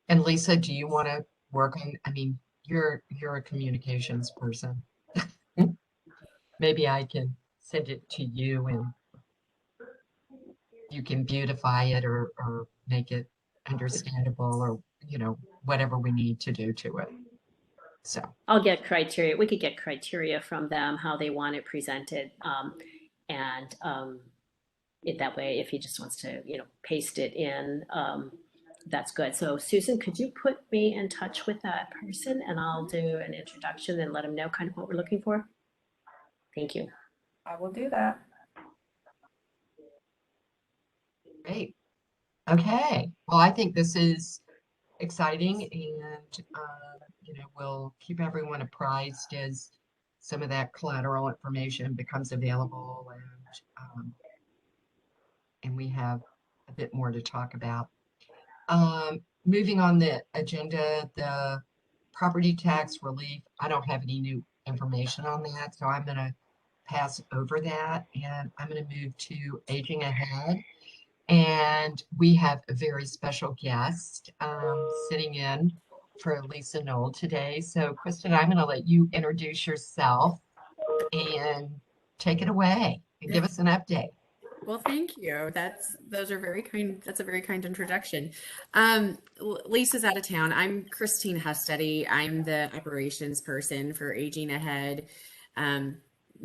Speaker 1: And Lisa, do you want to work on, you're a communications person. Maybe I can send it to you and you can beautify it or make it understandable, or whatever we need to do to it. So
Speaker 6: I'll get criteria. We could get criteria from them, how they want it presented. That way, if he just wants to, paste it in, that's good. So Susan, could you put me in touch with that person, and I'll do an introduction and let him know kind of what we're looking for? Thank you.
Speaker 11: I will do that.
Speaker 1: great. Okay. Well, I think this is exciting, and we'll keep everyone apprised as some of that collateral information becomes available, and we have a bit more to talk about. Moving on the agenda, the property tax relief. I don't have any new information on that, so I'm going to pass over that, and I'm going to move to Aging Ahead. And we have a very special guest sitting in for Lisa Knoll today. So Kristen, I'm going to let you introduce yourself and take it away and give us an update.
Speaker 12: Well, thank you. That's a very kind introduction. Lisa's out of town. I'm Christine Hussteady. I'm the operations person for Aging Ahead.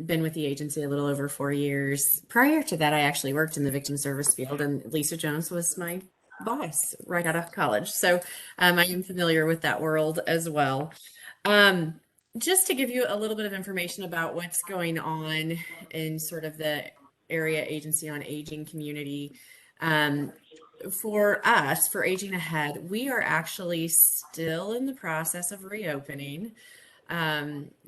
Speaker 12: Been with the agency a little over 4 years. Prior to that, I actually worked in the victim service field, and Lisa Jones was my boss right out of college. So I am familiar with that world as well. Just to give you a little bit of information about what's going on in sort of the area agency on aging community. For us, for Aging Ahead, we are actually still in the process of reopening.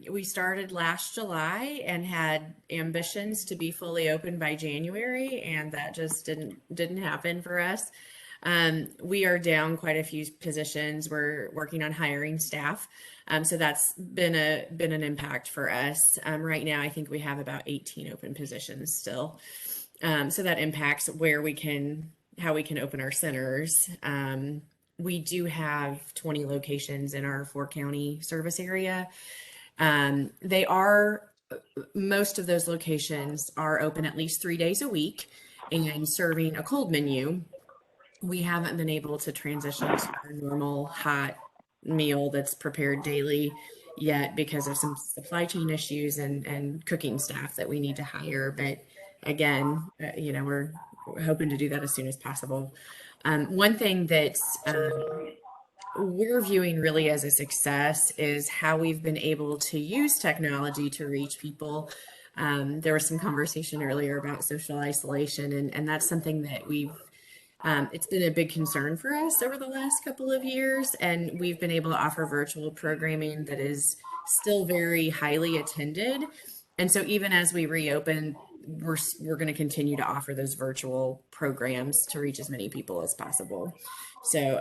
Speaker 12: We started last July and had ambitions to be fully open by January, and that just didn't happen for us. We are down quite a few positions. We're working on hiring staff. So that's been an impact for us. Right now, I think we have about 18 open positions still. So that impacts how we can open our centers. We do have 20 locations in our 4-county service area. Most of those locations are open at least 3 days a week and serving a cold menu. We haven't been able to transition to our normal hot meal that's prepared daily yet because of some supply chain issues and cooking staff that we need to hire. But again, we're hoping to do that as soon as possible. One thing that we're viewing really as a success is how we've been able to use technology to reach people. There was some conversation earlier about social isolation, and that's something that it's been a big concern for us over the last couple of years, and we've been able to offer virtual programming that is still very highly attended. And so even as we reopen, we're going to continue to offer those virtual programs to reach as many people as possible. So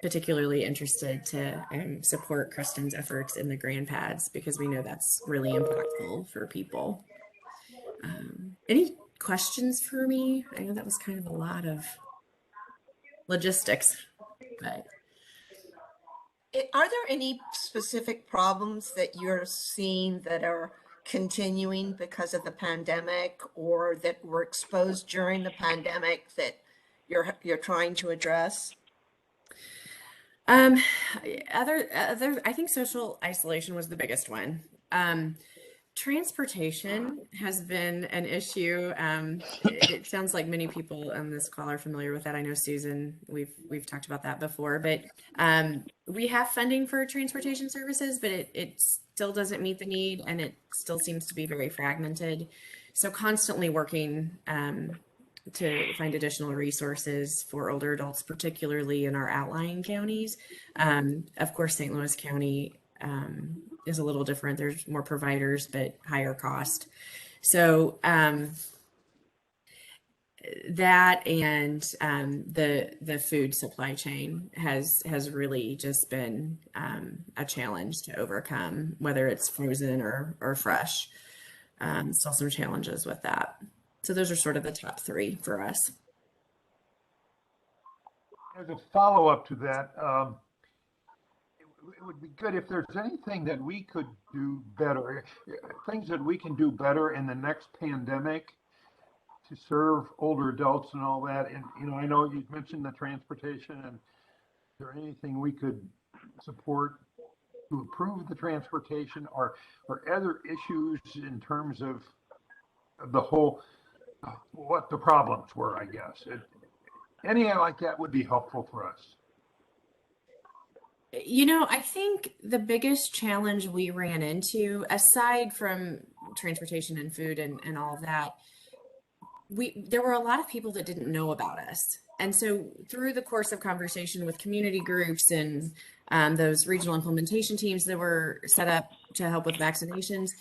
Speaker 12: particularly interested to support Kristen's efforts in the grandpads because we know that's really impactful for people. Any questions for me? I know that was kind of a lot of logistics, but.
Speaker 10: Are there any specific problems that you're seeing that are continuing because of the pandemic or that were exposed during the pandemic that you're trying to address?
Speaker 12: I think social isolation was the biggest one. Transportation has been an issue. It sounds like many people on this call are familiar with that. I know Susan, we've talked about that before, but we have funding for transportation services, but it still doesn't meet the need, and it still seems to be very fragmented. So constantly working to find additional resources for older adults, particularly in our outlying counties. Of course, St. Louis County is a little different. There's more providers, but higher cost. So that and the food supply chain has really just been a challenge to overcome, whether it's frozen or fresh. Still some challenges with that. So those are sort of the top three for us.
Speaker 8: As a follow-up to that, it would be good if there's anything that we could do better, things that we can do better in the next pandemic to serve older adults and all that. And, I know you mentioned the transportation, and is there anything we could support to improve the transportation or other issues in terms of the whole, what the problems were, I guess. Anything like that would be helpful for us.
Speaker 12: I think the biggest challenge we ran into, aside from transportation and food and all of that, there were a lot of people that didn't know about us. And so through the course of conversation with community groups and those regional implementation teams that were set up to help with vaccinations,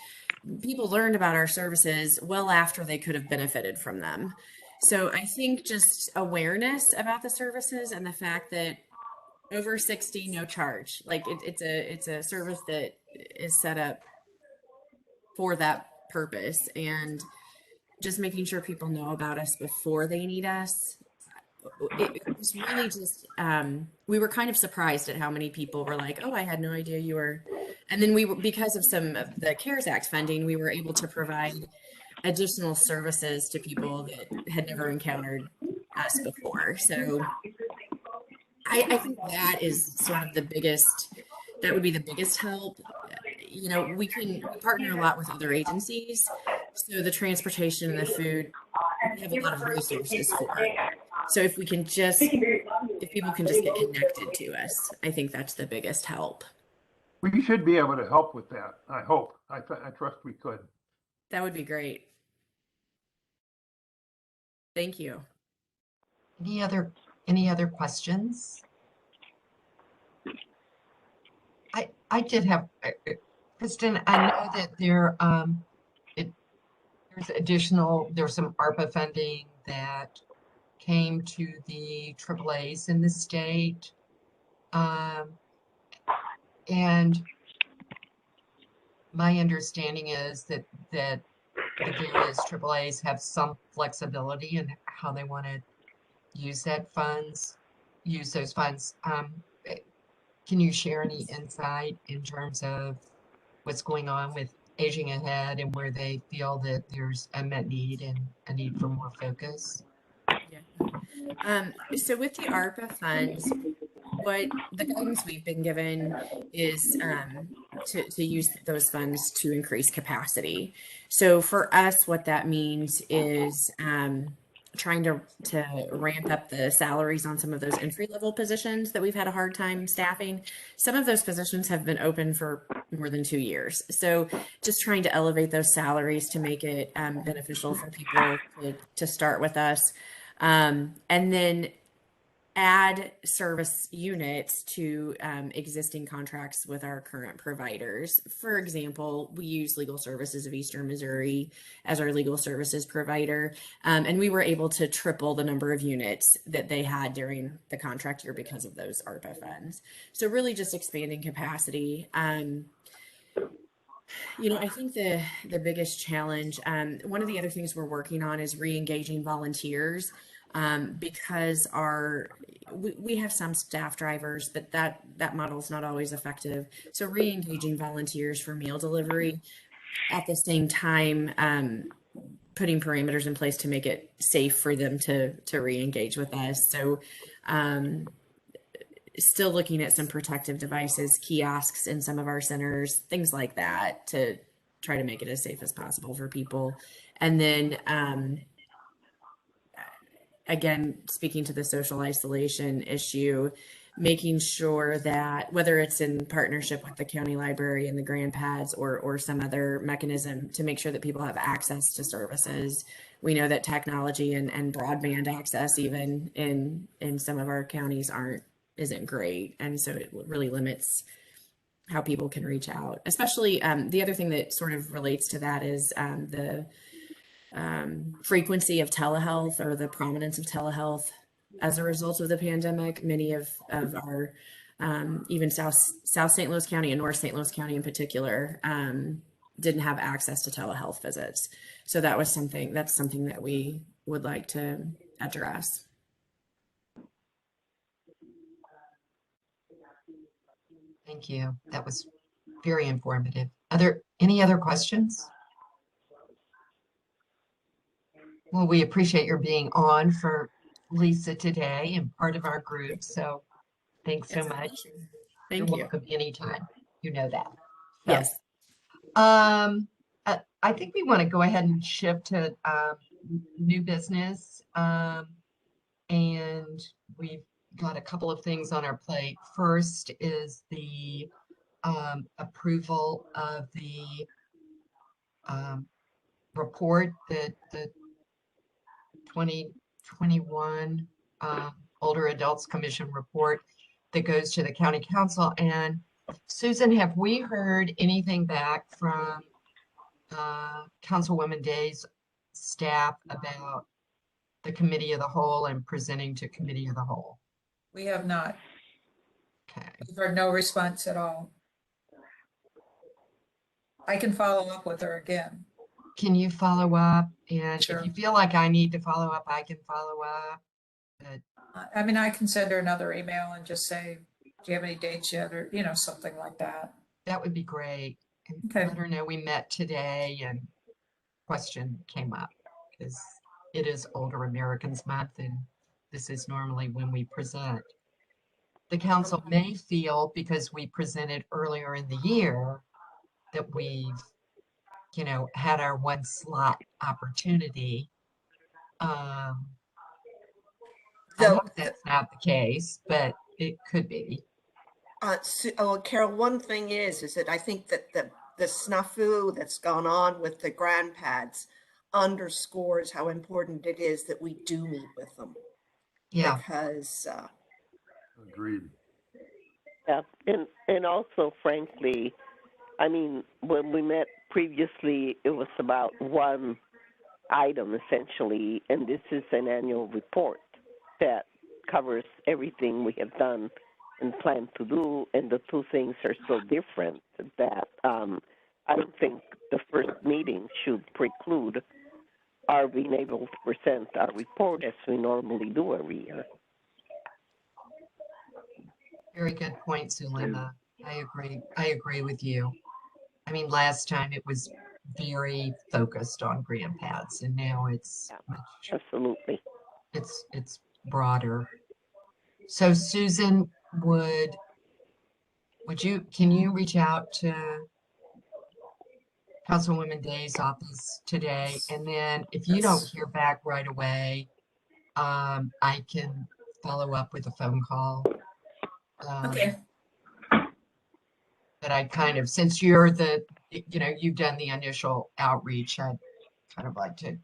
Speaker 12: people learned about our services well after they could have benefited from them. So I think just awareness about the services and the fact that over 60, no charge. Like it's a service that is set up for that purpose, and just making sure people know about us before they need us. It was really just, we were kind of surprised at how many people were like, oh, I had no idea you were. And then because of some of the CARES Act funding, we were able to provide additional services to people that had never encountered us before. So I think that is sort of that would be the biggest help. We can partner a lot with other agencies. So the transportation and the food, we have a lot of resources for it. So if people can just get connected to us, I think that's the biggest help.
Speaker 8: We should be able to help with that. I hope. I trust we could.
Speaker 12: That would be great. Thank you.
Speaker 1: Any other questions? I did have, Kristen, I know that there's some ARPA funding that came to the AAAs in the state. And my understanding is that the various AAAs have some flexibility in how they want to use those funds. Can you share any insight in terms of what's going on with Aging Ahead and where they feel that there's unmet need and a need for more focus?
Speaker 12: Yeah. So with the ARPA funds, what the guidance we've been given is to use those funds to increase capacity. So for us, what that means is trying to ramp up the salaries on some of those entry-level positions that we've had a hard time staffing. Some of those positions have been open for more than 2 years. So just trying to elevate those salaries to make it beneficial for people to start with us. And then add service units to existing contracts with our current providers. For example, we use Legal Services of Eastern Missouri as our legal services provider, and we were able to triple the number of units that they had during the contract year because of those ARPA funds. So really just expanding capacity. You know, I think the biggest challenge, one of the other things we're working on is re-engaging volunteers, because we have some staff drivers, but that model is not always effective. So re-engaging volunteers for meal delivery, at the same time, putting parameters in place to make it safe for them to re-engage with us. So still looking at some protective devices, kiosks in some of our centers, things like that, to try to make it as safe as possible for people. And then again, speaking to the social isolation issue, making sure that whether it's in partnership with the county library and the grandpads or some other mechanism to make sure that people have access to services. We know that technology and broadband access even in some of our counties isn't great. And so it really limits how people can reach out, especially the other thing that sort of relates to that is the frequency of telehealth or the prominence of telehealth as a result of the pandemic. Many of our even South St. Louis County and North St. Louis County in particular didn't have access to telehealth visits. So that's something that we would like to address.
Speaker 1: Thank you. That was very informative. Any other questions? Well, we appreciate your being on for Lisa today and part of our group. So thanks so much.
Speaker 12: Thank
Speaker 1: You're
Speaker 12: you.
Speaker 1: welcome anytime. You know that. So,
Speaker 12: yes.
Speaker 1: I think we want to go ahead and shift to new business. And we've got a couple of things on our plate. First is the approval of the report, the 2021 Older Adults Commission report that goes to the county council. And Susan, have we heard anything back from Councilwoman Day's staff about the committee of the whole and presenting to committee of the whole?
Speaker 11: We have not.
Speaker 1: Okay.
Speaker 11: We've heard no response at all. I can follow up with her again.
Speaker 1: Can you follow up? And
Speaker 11: Sure.
Speaker 1: if you feel like I need to follow up, I can follow up. But
Speaker 11: I mean, I can send her another email and just say, do you have any dates yet? Or, something like that.
Speaker 1: that would be great. And
Speaker 11: Okay.
Speaker 1: let her know we met today and question came up because it is Older Americans Month and this is normally when we present. The council may feel because we presented earlier in the year that we've, had our one slot opportunity. I hope that's not the case, but it could be.
Speaker 10: Carol, one thing is that I think that the snafu that's gone on with the grandpads underscores how important it is that we do meet with them.
Speaker 1: Yeah.
Speaker 10: Because
Speaker 8: agreed.
Speaker 3: Yeah, and also, frankly, I mean, when we met previously, it was about one item essentially, and this is an annual report that covers everything we have done and plan to do, and the two things are so different that I don't think the first meeting should preclude our being able to present our report as we normally do every year.
Speaker 1: Very good point, Zulema. I agree with you. I mean, last time it was very focused on grandpads, and now it's
Speaker 3: absolutely
Speaker 1: it's broader. So Susan, can you reach out to Councilwoman Day's office today? And then if you don't hear back right away, I can follow up with a phone call.
Speaker 11: Okay.
Speaker 1: But I kind of, since you're you've done the initial outreach, I'd kind of like to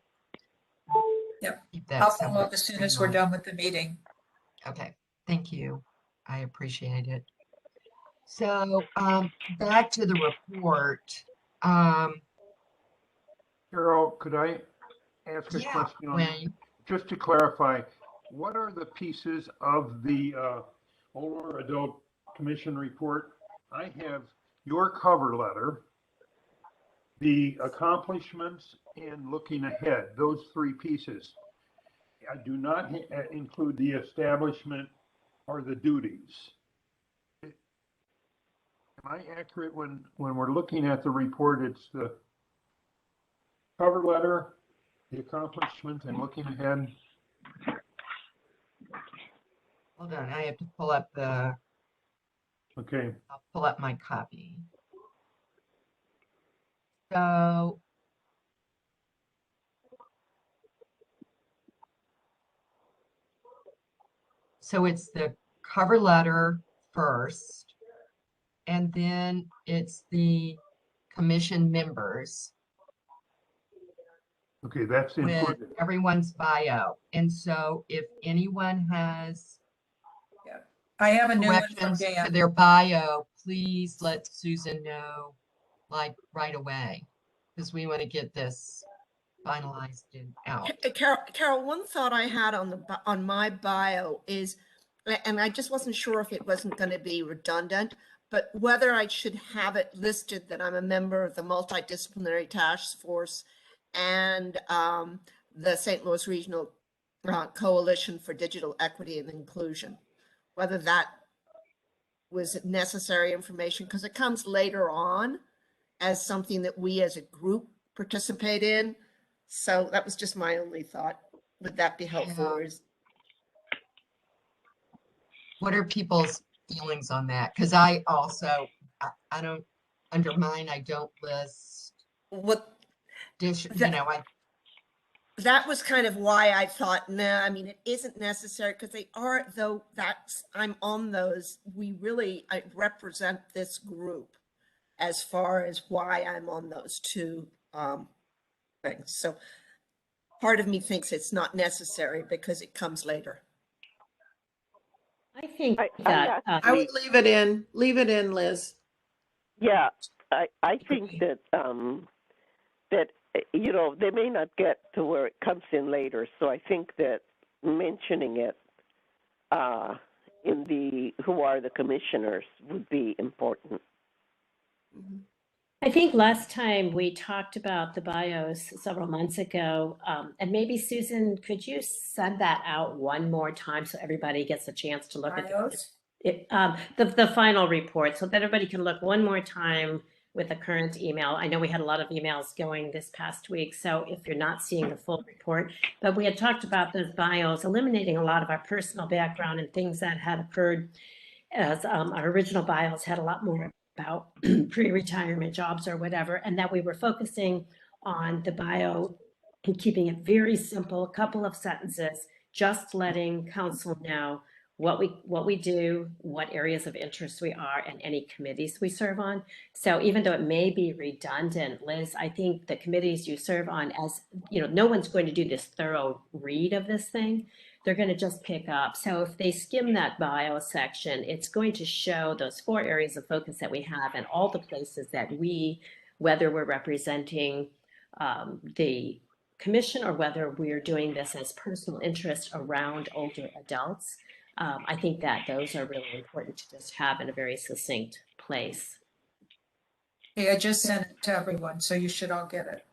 Speaker 11: Yep.
Speaker 1: keep that.
Speaker 11: I'll follow up as soon as we're done with the meeting.
Speaker 1: Okay, Thank you. I appreciate it. So back to the report.
Speaker 8: Carol, could I ask a
Speaker 1: Yeah,
Speaker 8: question on,
Speaker 1: Wayne.
Speaker 8: just to clarify, what are the pieces of the older adult commission report? I have your cover letter, the accomplishments, and looking ahead, those three pieces. I do not include the establishment or the duties. Am I accurate when we're looking at the report? It's the cover letter, the accomplishment, and looking ahead.
Speaker 1: Hold on, I have to pull up the.
Speaker 8: Okay.
Speaker 1: I'll pull up my copy. So. So it's the cover letter first, and then it's the commission members.
Speaker 8: Okay, that's
Speaker 1: with
Speaker 8: included.
Speaker 1: everyone's bio. And so if anyone has
Speaker 11: I have a new one from
Speaker 1: corrections to
Speaker 11: Dan.
Speaker 1: their bio, please let Susan know, like, right away, because we want to get this finalized and out.
Speaker 10: Carol, one thought I had on my bio is, and I just wasn't sure if it wasn't going to be redundant, but whether I should have it listed that I'm a member of the Multi-Disciplinary Task Force and the St. Louis Regional Coalition for Digital Equity and Inclusion, whether that was necessary information, because it comes later on as something that we as a group participate in. So that was just my only thought. Would that be helpful?
Speaker 1: Yeah. What are people's feelings on that? Because I also, I don't, under mine, I don't list
Speaker 10: what that was kind of why I thought, no, I mean, it isn't necessary, because they are, though I'm on those, I represent this group as far as why I'm on those two things. So part of me thinks it's not necessary because it comes later.
Speaker 6: I think that
Speaker 9: I would leave it in. Leave it in, Liz.
Speaker 3: Yeah, I think that they may not get to where it comes in later. So I think that mentioning it in the who are the commissioners would be important.
Speaker 6: I think last time we talked about the bios several months ago, and maybe Susan, could you send that out one more time so everybody gets a chance to look
Speaker 11: bios?
Speaker 6: at the final report, so that everybody can look one more time with the current email. I know we had a lot of emails going this past week, so if you're not seeing the full report, but we had talked about those bios, eliminating a lot of our personal background and things that had occurred, as our original bios had a lot more about pre-retirement jobs or whatever, and that we were focusing on the bio and keeping it very simple, a couple of sentences, just letting council know what we do, what areas of interest we are, and any committees we serve on. So even though it may be redundant, Liz, I think the committees you serve on, as you know, no one's going to do this thorough read of this thing. They're going to just pick up. So if they skim that bio section, it's going to show those 4 areas of focus that we have and all the places that we, whether we're representing the commission or whether we're doing this as personal interest around older adults. I think that those are really important to just have in a very succinct place.
Speaker 11: Yeah, I just sent it to everyone, so you should all get it.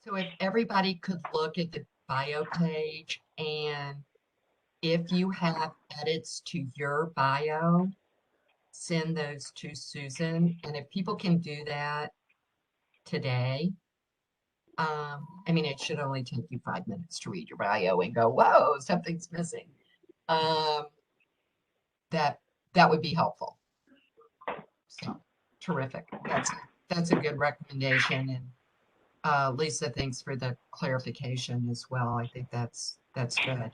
Speaker 1: So if everybody could look at the bio page, and if you have edits to your bio, send those to Susan. And if people can do that today, I mean, it should only take you 5 minutes to read your bio and go, whoa, something's missing. That would be helpful. So terrific. That's a good recommendation. And Lisa, thanks for the clarification as well. I think that's good.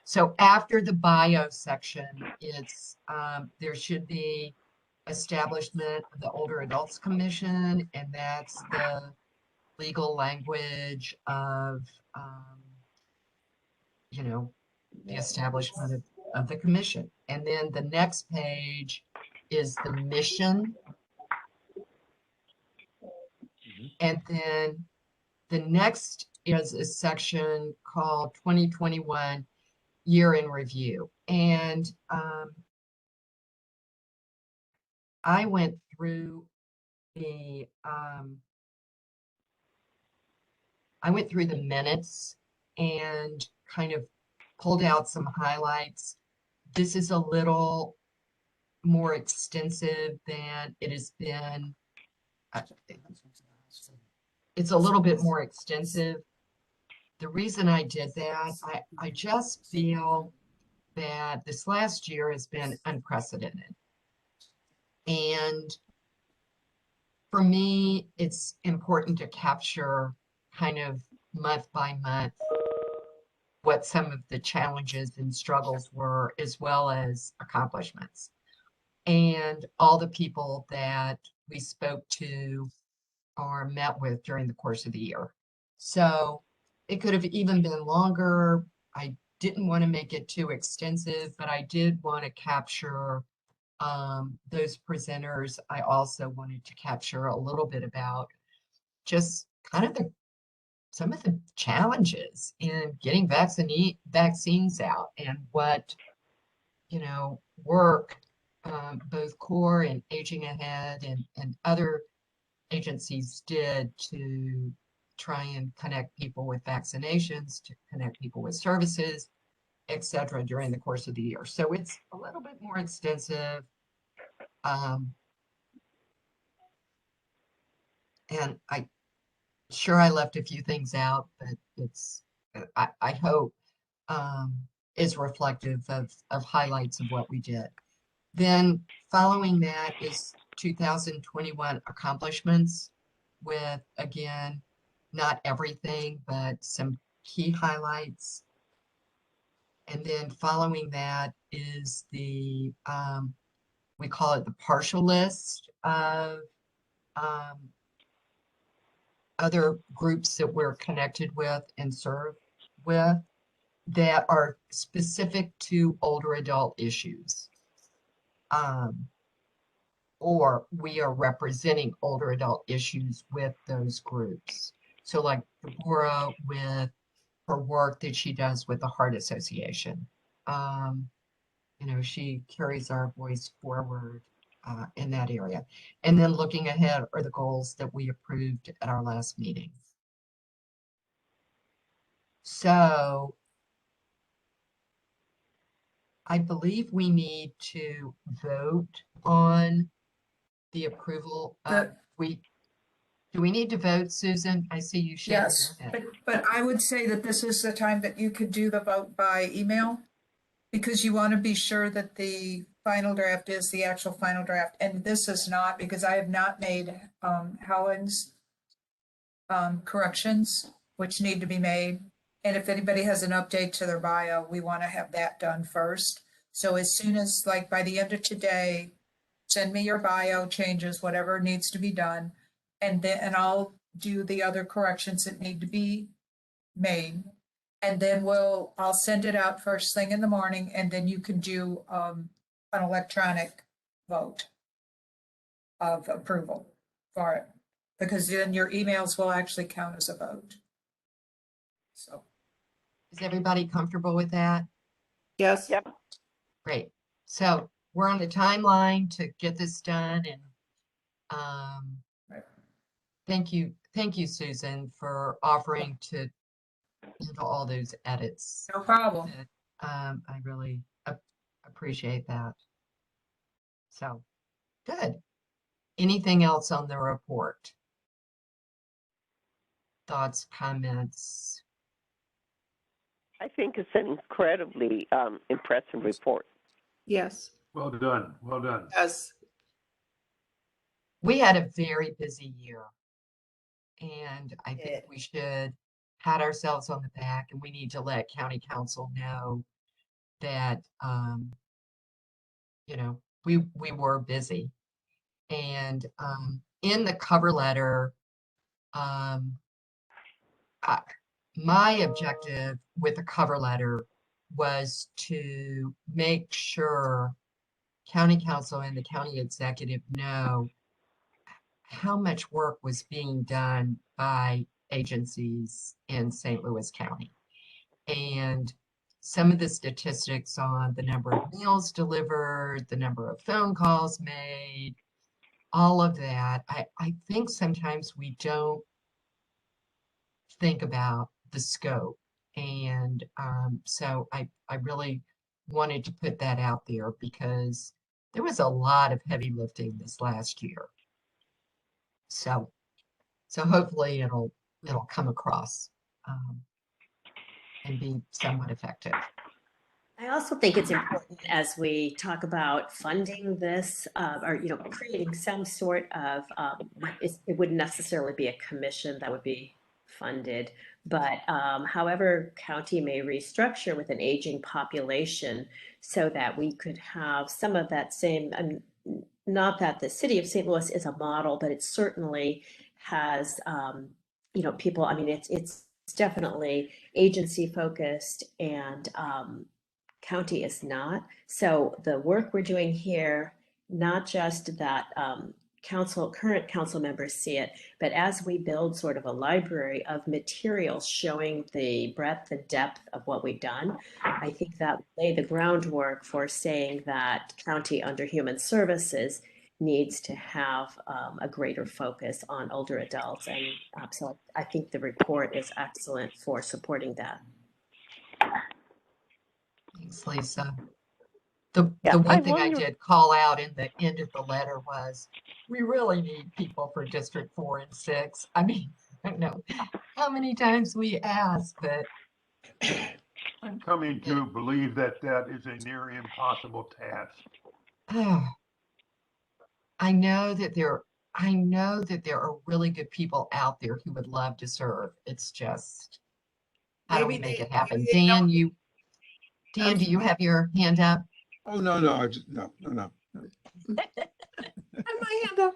Speaker 1: So after the bio section, it's there should be establishment of the Older Adults Commission, and that's the legal language of the establishment of of the commission. And then the next page is the mission. And then the next is a section called 2021 Year in Review. And I went through the minutes and kind of pulled out some highlights. This is a little more extensive than it has been. It's a little bit more extensive. The reason I did that, I just feel that this last year has been unprecedented. And for me, it's important to capture kind of month by month what some of the challenges and struggles were, as well as accomplishments. And all the people that we spoke to or met with during the course of the year. So it could have even been longer. I didn't want to make it too extensive, but I did want to capture those presenters. I also wanted to capture a little bit about just kind of some of the challenges in getting vaccines out, and what, work both CORE and Aging Ahead and other agencies did to try and connect people with vaccinations, to connect people with services, etc., during the course of the year. So it's a little bit more extensive. And I'm sure I left a few things out, but it's, I hope, is reflective of highlights of what we did. Then following that is 2021 accomplishments with, again, not everything, but some key highlights. And then following that is the, we call it the partial list of other groups that we're connected with and serve with that are specific to older adult issues. Or we are representing older adult issues with those groups. So like Deborah with her work that she does with the Heart Association. She carries our voice forward in that area. And then looking ahead are the goals that we approved at our last meeting. So I believe we need to vote on the approval of, do we need to vote, Susan? I see you shaking
Speaker 11: Yes,
Speaker 1: your head.
Speaker 11: but I would say that this is the time that you could do the vote by email, because you want to be sure that the final draft is the actual final draft. And this is not, because I have not made Helen's corrections, which need to be made. And if anybody has an update to their bio, we want to have that done first. So as soon as, like, by the end of today, send me your bio changes, whatever needs to be done. And I'll do the other corrections that need to be made. And then I'll send it out first thing in the morning, and then you can do an electronic vote of approval for it, because then your emails will actually count as a vote. So.
Speaker 1: Is everybody comfortable with that?
Speaker 9: Yes.
Speaker 3: Yep.
Speaker 1: Great. So we're on the timeline to get this done, and thank you, Susan, for offering to handle all those edits.
Speaker 11: No problem.
Speaker 1: I really appreciate that. So good. Anything else on the report? Thoughts, comments?
Speaker 3: I think it's an incredibly impressive report.
Speaker 9: Yes.
Speaker 8: Well done. Well done.
Speaker 9: Yes.
Speaker 1: We had a very busy year, and I think we should pat ourselves on the back, and we need to let County Council know that, we were busy. And in the cover letter, my objective with the cover letter was to make sure county council and the county executive know how much work was being done by agencies in St. Louis County. And some of the statistics on the number of meals delivered, the number of phone calls made, all of that, I think sometimes we don't think about the scope. And so I really wanted to put that out there because there was a lot of heavy lifting this last year. So hopefully it'll come across and be somewhat effective.
Speaker 6: I also think it's important as we talk about funding this, or creating some sort of, it wouldn't necessarily be a commission that would be funded, but however county may restructure with an aging population so that we could have some of that same, not that the city of St. Louis is a model, but it certainly has, people, I mean, it's definitely agency focused and county is not. So the work we're doing here, not just that current council members see it, but as we build sort of a library of materials showing the breadth and depth of what we've done, I think that lay the groundwork for saying that county under human services needs to have a greater focus on older adults. And so I think the report is excellent for supporting that.
Speaker 1: Thanks, Lisa. The one thing I did call out in the end of the letter was, we really need people for District 4 and 6. I mean, I don't know how many times we ask, but
Speaker 8: I'm coming to believe that that is a near impossible task.
Speaker 1: I know that there are really good people out there who would love to serve. It's just, how do we make it happen? Dan, do you have your hand up?
Speaker 13: Oh, no, no.
Speaker 1: And my hand up.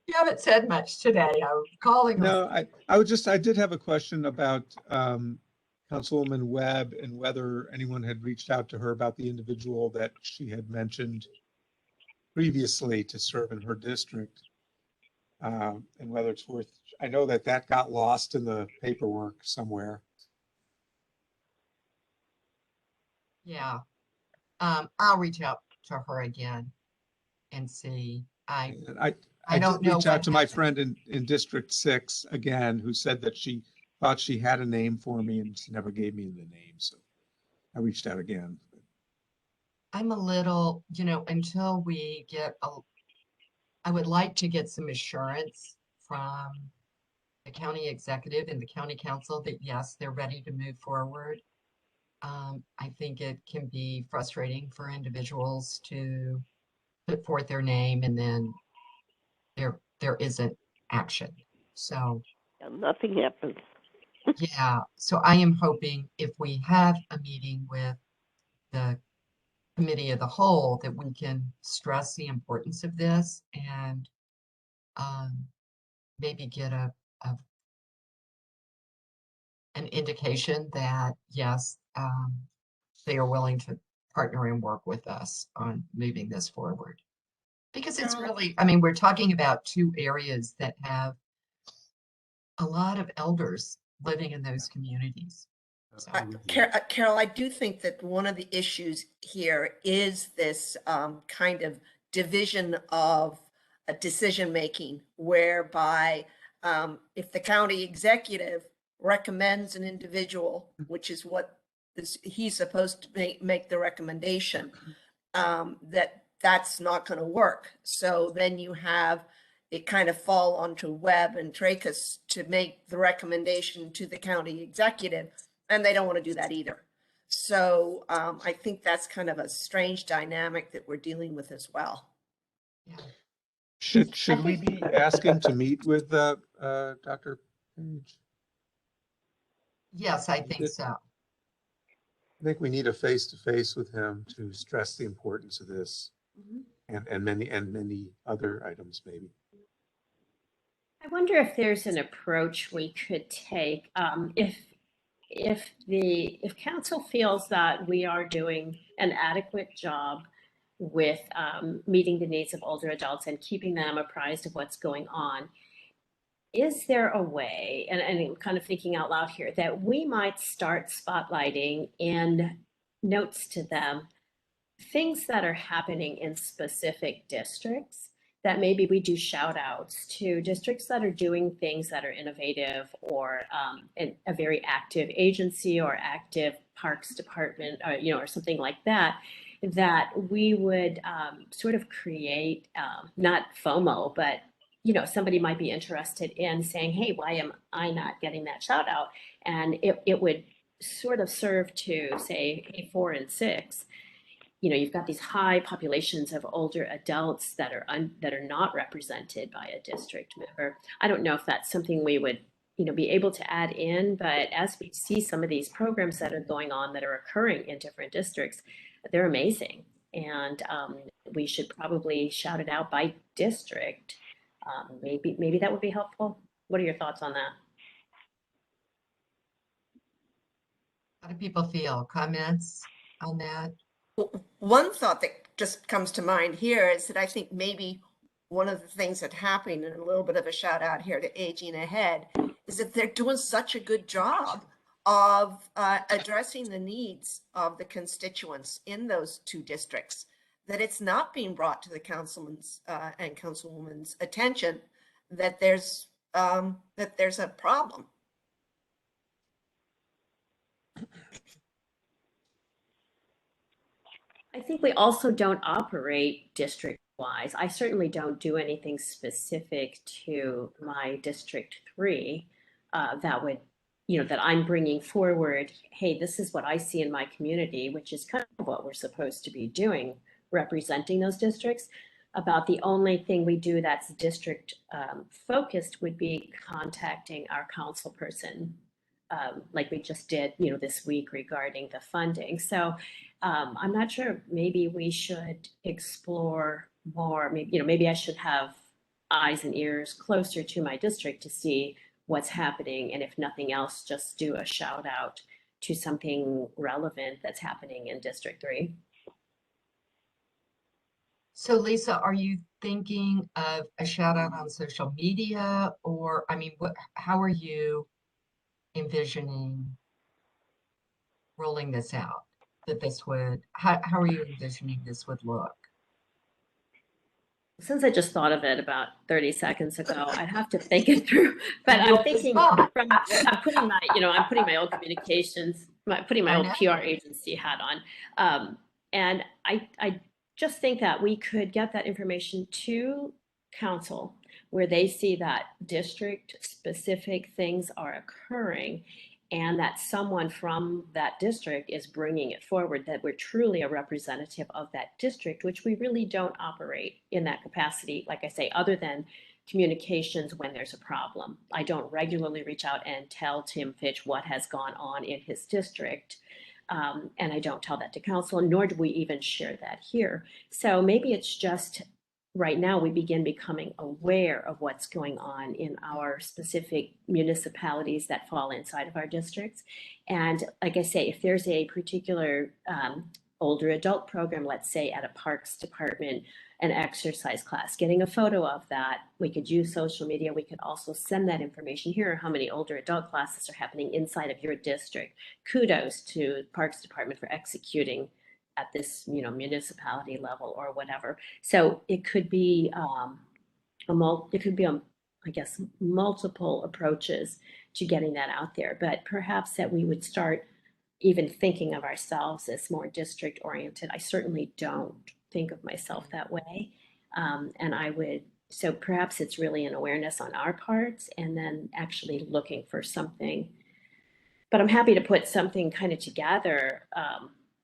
Speaker 1: You haven't said much today. I'm calling.
Speaker 13: No, I did have a question about Councilwoman Webb and whether anyone had reached out to her about the individual that she had mentioned previously to serve in her district, and whether it's worth. I know that got lost in the paperwork somewhere.
Speaker 1: Yeah. I'll reach out to her again and see. I don't know.
Speaker 13: Reach out to my friend in District 6 again, who said that she thought she had a name for me and she never gave me the name. So I reached out again.
Speaker 1: I'm a little, until we get I would like to get some assurance from the county executive and the county council that yes, they're ready to move forward. I think it can be frustrating for individuals to put forth their name and then there isn't action. So
Speaker 3: nothing happens.
Speaker 1: Yeah. So I am hoping if we have a meeting with the committee of the whole that we can stress the importance of this and maybe get an indication that yes, they are willing to partner and work with us on moving this forward. Because it's really, I mean, we're talking about two areas that have a lot of elders living in those communities. So.
Speaker 10: Carol, I do think that one of the issues here is this kind of division of decision-making, whereby if the county executive recommends an individual, which is what he's supposed to make the recommendation, that's not going to work. So then you have it kind of fall onto Webb and Tracus to make the recommendation to the county executive, and they don't want to do that either. So I think that's kind of a strange dynamic that we're dealing with as well.
Speaker 1: Yeah.
Speaker 13: Should we be asking to meet with Dr. Page?
Speaker 1: Yes, I think so.
Speaker 13: I think we need a face-to-face with him to stress the importance of this, and many other items maybe.
Speaker 6: I wonder if there's an approach we could take. If if council feels that we are doing an adequate job with meeting the needs of older adults and keeping them apprised of what's going on, is there a way, and I'm kind of thinking out loud here, that we might start spotlighting in notes to them things that are happening in specific districts, that maybe we do shout outs to districts that are doing things that are innovative, or a very active agency or active parks department, or, you know, or something like that, that we would sort of create, not FOMO, but, you know, somebody might be interested in saying, hey, why am I not getting that shout out? And it would sort of serve to say, hey, 4 and 6, you know, you've got these high populations of older adults that are not represented by a district member. I don't know if that's something we would, you know, be able to add in, but as we see some of these programs that are going on that are occurring in different districts, they're amazing. And we should probably shout it out by district. Maybe that would be helpful. What are your thoughts on that?
Speaker 1: How do people feel? Comments on that?
Speaker 10: One thought that just comes to mind here is that I think maybe one of the things that's happening, and a little bit of a shout out here to Aging Ahead, is that they're doing such a good job of addressing the needs of the constituents in those 2 districts, that it's not being brought to the councilman's and councilwoman's attention that there's a problem.
Speaker 6: I think we also don't operate district-wise. I certainly don't do anything specific to my District 3 that would, you know, that I'm bringing forward, hey, this is what I see in my community, which is kind of what we're supposed to be doing, representing those districts. About the only thing we do that's district focused would be contacting our council person, like we just did, you know, this week regarding the funding. So I'm not sure, maybe we should explore more, maybe, you know, maybe I should have eyes and ears closer to my district to see what's happening. And if nothing else, just do a shout out to something relevant that's happening in District 3.
Speaker 1: So Lisa, are you thinking of a shout out on social media, or, I mean, how are you envisioning rolling this out? That this would, how are you envisioning this would look?
Speaker 6: Since I just thought of it about 30 seconds ago, I'd have to think it through. But I'm thinking, I'm putting my old communications, putting my old PR agency hat on. And I just think that we could get that information to council, where they see that district specific things are occurring, and that someone from that district is bringing it forward, that we're truly a representative of that district, which we really don't operate in that capacity, like I say, other than communications when there's a problem. I don't regularly reach out and tell Tim Fitch what has gone on in his district. And I don't tell that to council, nor do we even share that here. So maybe it's just right now we begin becoming aware of what's going on in our specific municipalities that fall inside of our districts. And like I say, if there's a particular older adult program, let's say at a parks department, an exercise class, getting a photo of that, we could use social media. We could also send that information. Here are how many older adult classes are happening inside of your district. Kudos to Parks Department for executing at this, you know, municipality level or whatever. So it could be I guess, multiple approaches to getting that out there. But perhaps that we would start even thinking of ourselves as more district oriented. I certainly don't think of myself that way. So perhaps it's really an awareness on our parts, and then actually looking for something. But I'm happy to put something kind of together,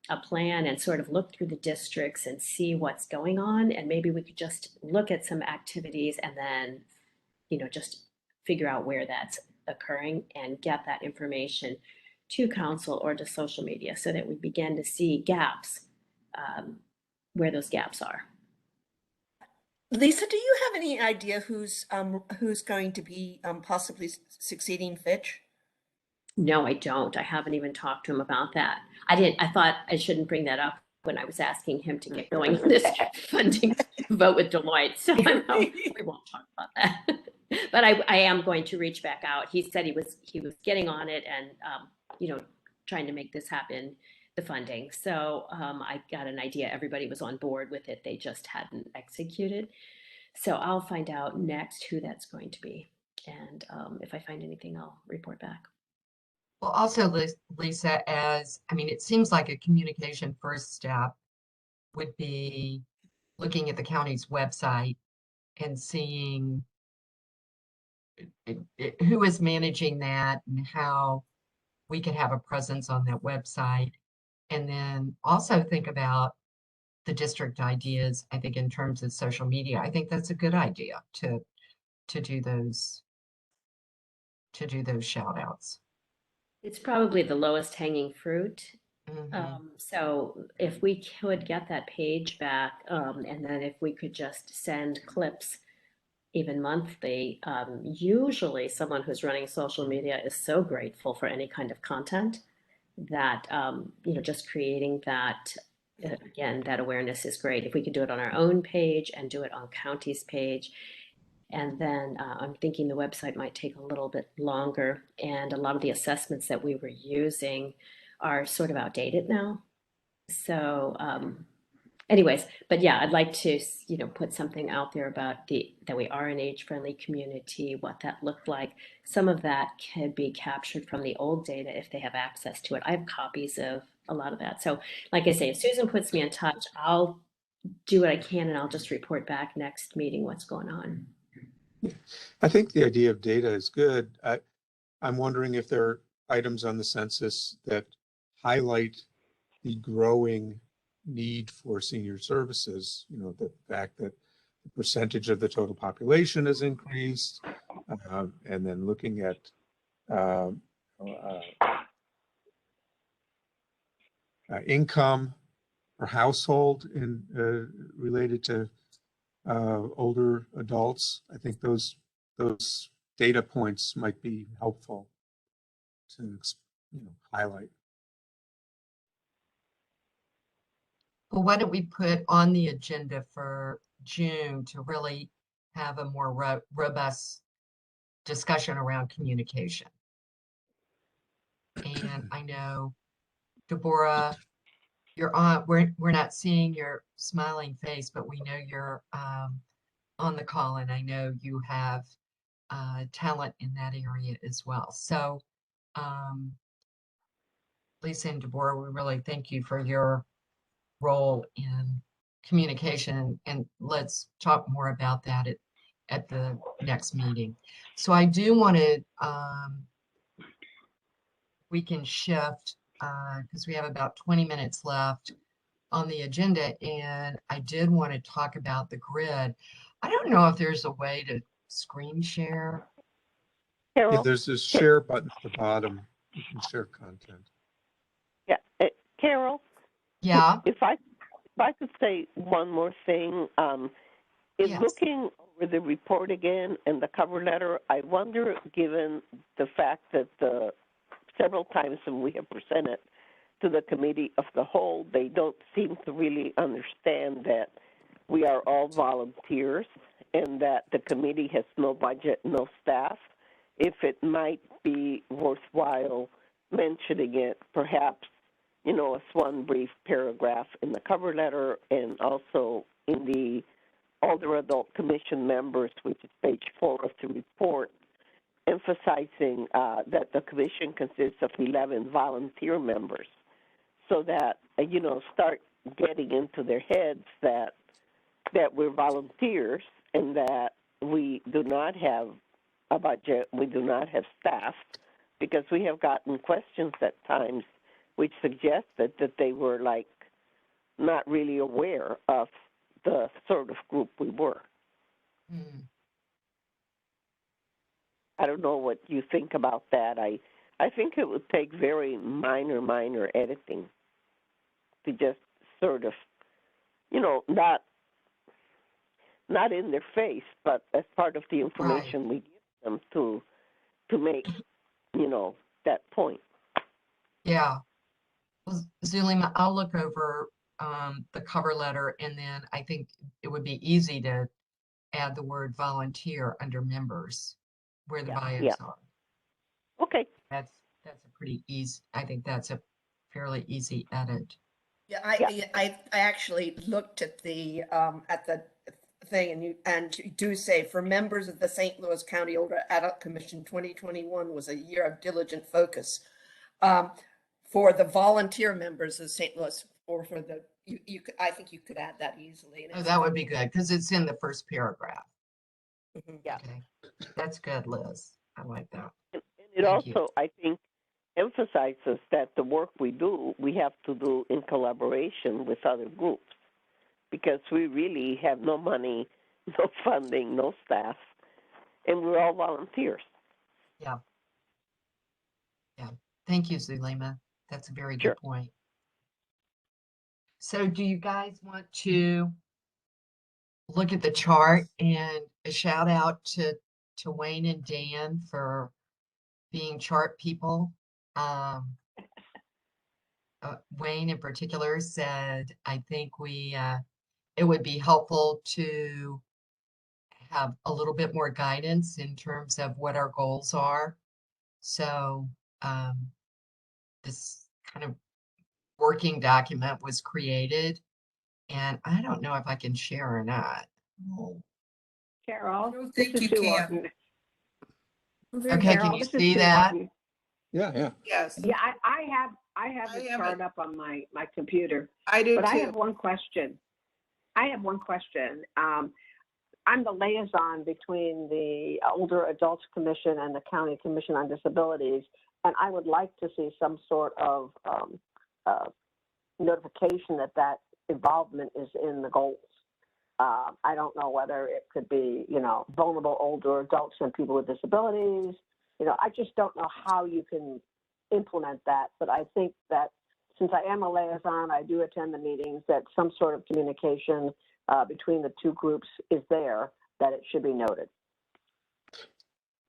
Speaker 6: a plan, and sort of look through the districts and see what's going on. And maybe we could just look at some activities and then, you know, just figure out where that's occurring and get that information to council or to social media, so that we begin to see gaps, where those gaps are.
Speaker 10: Lisa, do you have any idea who's going to be possibly succeeding Fitch?
Speaker 6: No, I don't. I haven't even talked to him about that. I thought I shouldn't bring that up when I was asking him to get going on this funding vote with Deloitte. So no, we won't talk about that. But I am going to reach back out. He said he was getting on it and, trying to make this happen, the funding. So I got an idea everybody was on board with it. They just hadn't executed. So I'll find out next who that's going to be. And if I find anything, I'll report back.
Speaker 1: Well, also, Lisa, it seems like a communication first step would be looking at the county's website and seeing who is managing that and how we could have a presence on that website. And then also think about the district ideas, I think, in terms of social media. I think that's a good idea to do those shout outs.
Speaker 6: It's probably the lowest hanging fruit.
Speaker 1: Mm-hmm.
Speaker 6: So if we could get that page back, and then if we could just send clips even monthly, usually someone who's running social media is so grateful for any kind of content that, just creating that, again, that awareness is great. If we could do it on our own page and do it on county's page. And then I'm thinking the website might take a little bit longer, and a lot of the assessments that we were using are sort of outdated now. So anyways, but yeah, I'd like to, put something out there about that we are an age-friendly community, what that looked like. Some of that can be captured from the old data if they have access to it. I have copies of a lot of that. So like I say, if Susan puts me in touch, I'll do what I can and I'll just report back next meeting what's going on.
Speaker 13: I think the idea of data is good. I'm wondering if there are items on the census that highlight the growing need for senior services, the fact that the percentage of the total population has increased, and then looking at income per household related to older adults. I think those data points might be helpful to highlight.
Speaker 1: Well, why don't we put on the agenda for June to really have a more robust discussion around communication? And I know, Deborah, you're on. We're not seeing your smiling face, but we know you're on the call, and I know you have talent in that area as well. So, Lisa and Deborah, we really thank you for your role in communication, and let's talk more about that at the next meeting. So I do want to, we can shift because we have about 20 minutes left on the agenda, and I did want to talk about the grid. I don't know if there's a way to screen share.
Speaker 13: Yeah, there's this share button at the bottom. You can share content.
Speaker 3: Yeah, Carol.
Speaker 1: Yeah.
Speaker 3: If I could say one more thing, in
Speaker 1: Yes.
Speaker 3: looking over the report again and the cover letter, I wonder, given the fact that several times when we have presented to the committee of the whole, they don't seem to really understand that we are all volunteers and that the committee has no budget, no staff. If it might be worthwhile mentioning it, perhaps, as one brief paragraph in the cover letter and also in the Older Adult Commission members, which is page 4 of the report, emphasizing that the commission consists of 11 volunteer members, so that, start getting into their heads that we're volunteers and that we do not have a budget, we do not have staff, because we have gotten questions at times which suggested that they were not really aware of the sort of group we were.
Speaker 1: Mm.
Speaker 3: I don't know what you think about that. I think it would take very minor editing to just sort of, not in their face, but as part of the information we give them to make, that point.
Speaker 1: Yeah. Well, Zulima, I'll look over the cover letter, and then I think it would be easy to add the word volunteer under members where the bios are.
Speaker 3: Okay.
Speaker 1: That's a pretty easy, I think that's a fairly easy edit.
Speaker 10: Yeah, I actually looked at the thing, and you do say, for members of the St. Louis County Older Adult Commission, 2021 was a year of diligent focus. For the volunteer members of St. Louis, or for the, I think you could add that easily.
Speaker 1: Oh, that would be good, because it's in the first paragraph.
Speaker 3: Yeah.
Speaker 1: Okay, that's good, Liz. I like that.
Speaker 3: And it also, I think, emphasizes that the work we do, we have to do in collaboration with other groups, because we really have no money, no funding, no staff, and we're all volunteers.
Speaker 1: Yeah. Yeah. Thank you, Zulima. That's a very good point. So do you guys want to look at the chart, and a shout out to Wayne and Dan for being chart people? Wayne in particular said, I think it would be helpful to have a little bit more guidance in terms of what our goals are. So this kind of working document was created, and I don't know if I can share or not.
Speaker 5: Carol,
Speaker 11: I don't think you can.
Speaker 1: Okay, can you see that?
Speaker 13: Yeah.
Speaker 9: Yes.
Speaker 5: Yeah, I have the chart up on my computer.
Speaker 9: I do
Speaker 5: but
Speaker 9: too.
Speaker 5: I have one question. I'm the liaison between the Older Adults Commission and the County Commission on Disabilities, and I would like to see some sort of notification that involvement is in the goals. I don't know whether it could be, vulnerable older adults and people with disabilities. I just don't know how you can implement that, but I think that since I am a liaison, I do attend the meetings, that some sort of communication between the two groups is there, that it should be noted.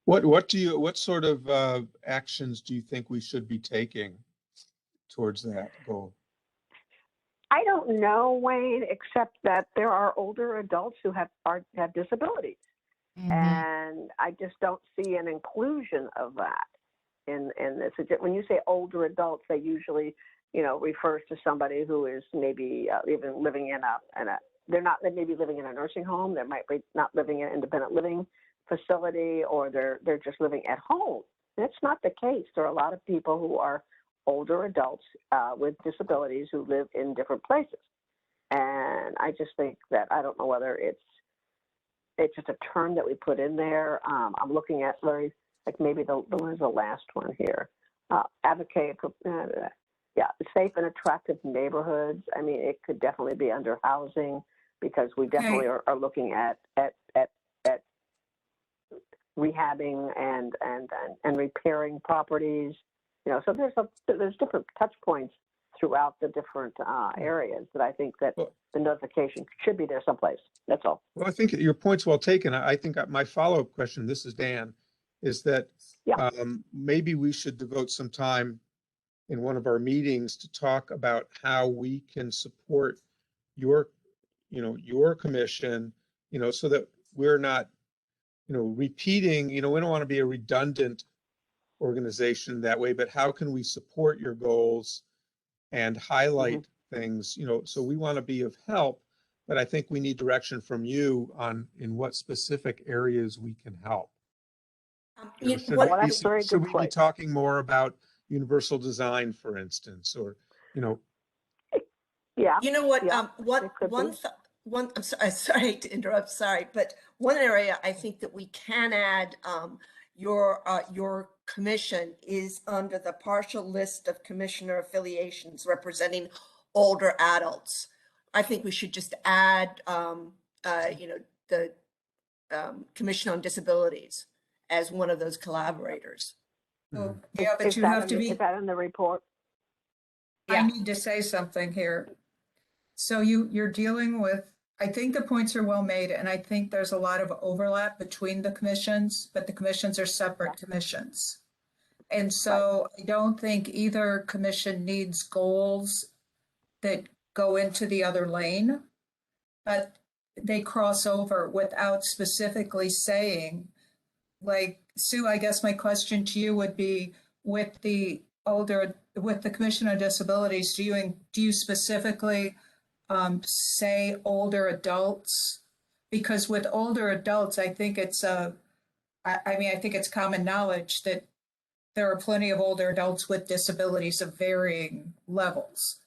Speaker 13: What sort of actions do you think we should be taking towards that goal?
Speaker 5: I don't know, Wayne, except that there are older adults who have disabilities. Mm-hmm. And I just don't see an inclusion of that in this. When you say older adults, they usually, refers to somebody who is maybe even living they may be living in a nursing home. They might be not living in an independent living facility, or they're just living at home. That's not the case. There are a lot of people who are older adults with disabilities who live in different places. And I just think that, I don't know whether it's just a term that we put in there. I'm looking at maybe the last one here. Advocate for, safe and attractive neighborhoods. I mean, it could definitely be under housing, because we definitely are looking at rehabbing and repairing properties. So there's different touch points throughout the different areas that I think that the notification should be there someplace. That's all.
Speaker 13: Well, I think your point's well taken. I think my follow-up question, this is Dan, is that maybe we should devote some time in one of our meetings to talk about how we can support your commission, so that we're not, repeating, we don't want to be a redundant organization that way, but how can we support your goals and highlight things, so we want to be of help, but I think we need direction from you in what specific areas we can help. Should we be talking more about universal design, for instance, or,
Speaker 5: Yeah.
Speaker 10: You know what? I'm sorry to interrupt. Sorry, but one area I think that we can add your commission is under the partial list of commissioner affiliations representing older adults. I think we should just add, the Commission on Disabilities as one of those collaborators.
Speaker 11: Oh, yeah, but you have to be.
Speaker 5: Is that in the report?
Speaker 11: I need to say something here. So you're dealing with, I think the points are well made, and I think there's a lot of overlap between the commissions, but the commissions are separate commissions. And so I don't think either commission needs goals that go into the other lane, but they cross over without specifically saying, like, Sue, I guess my question to you would be, with the Commission on Disabilities, do you specifically say older adults? Because with older adults, I think I think it's common knowledge that there are plenty of older adults with disabilities of varying levels.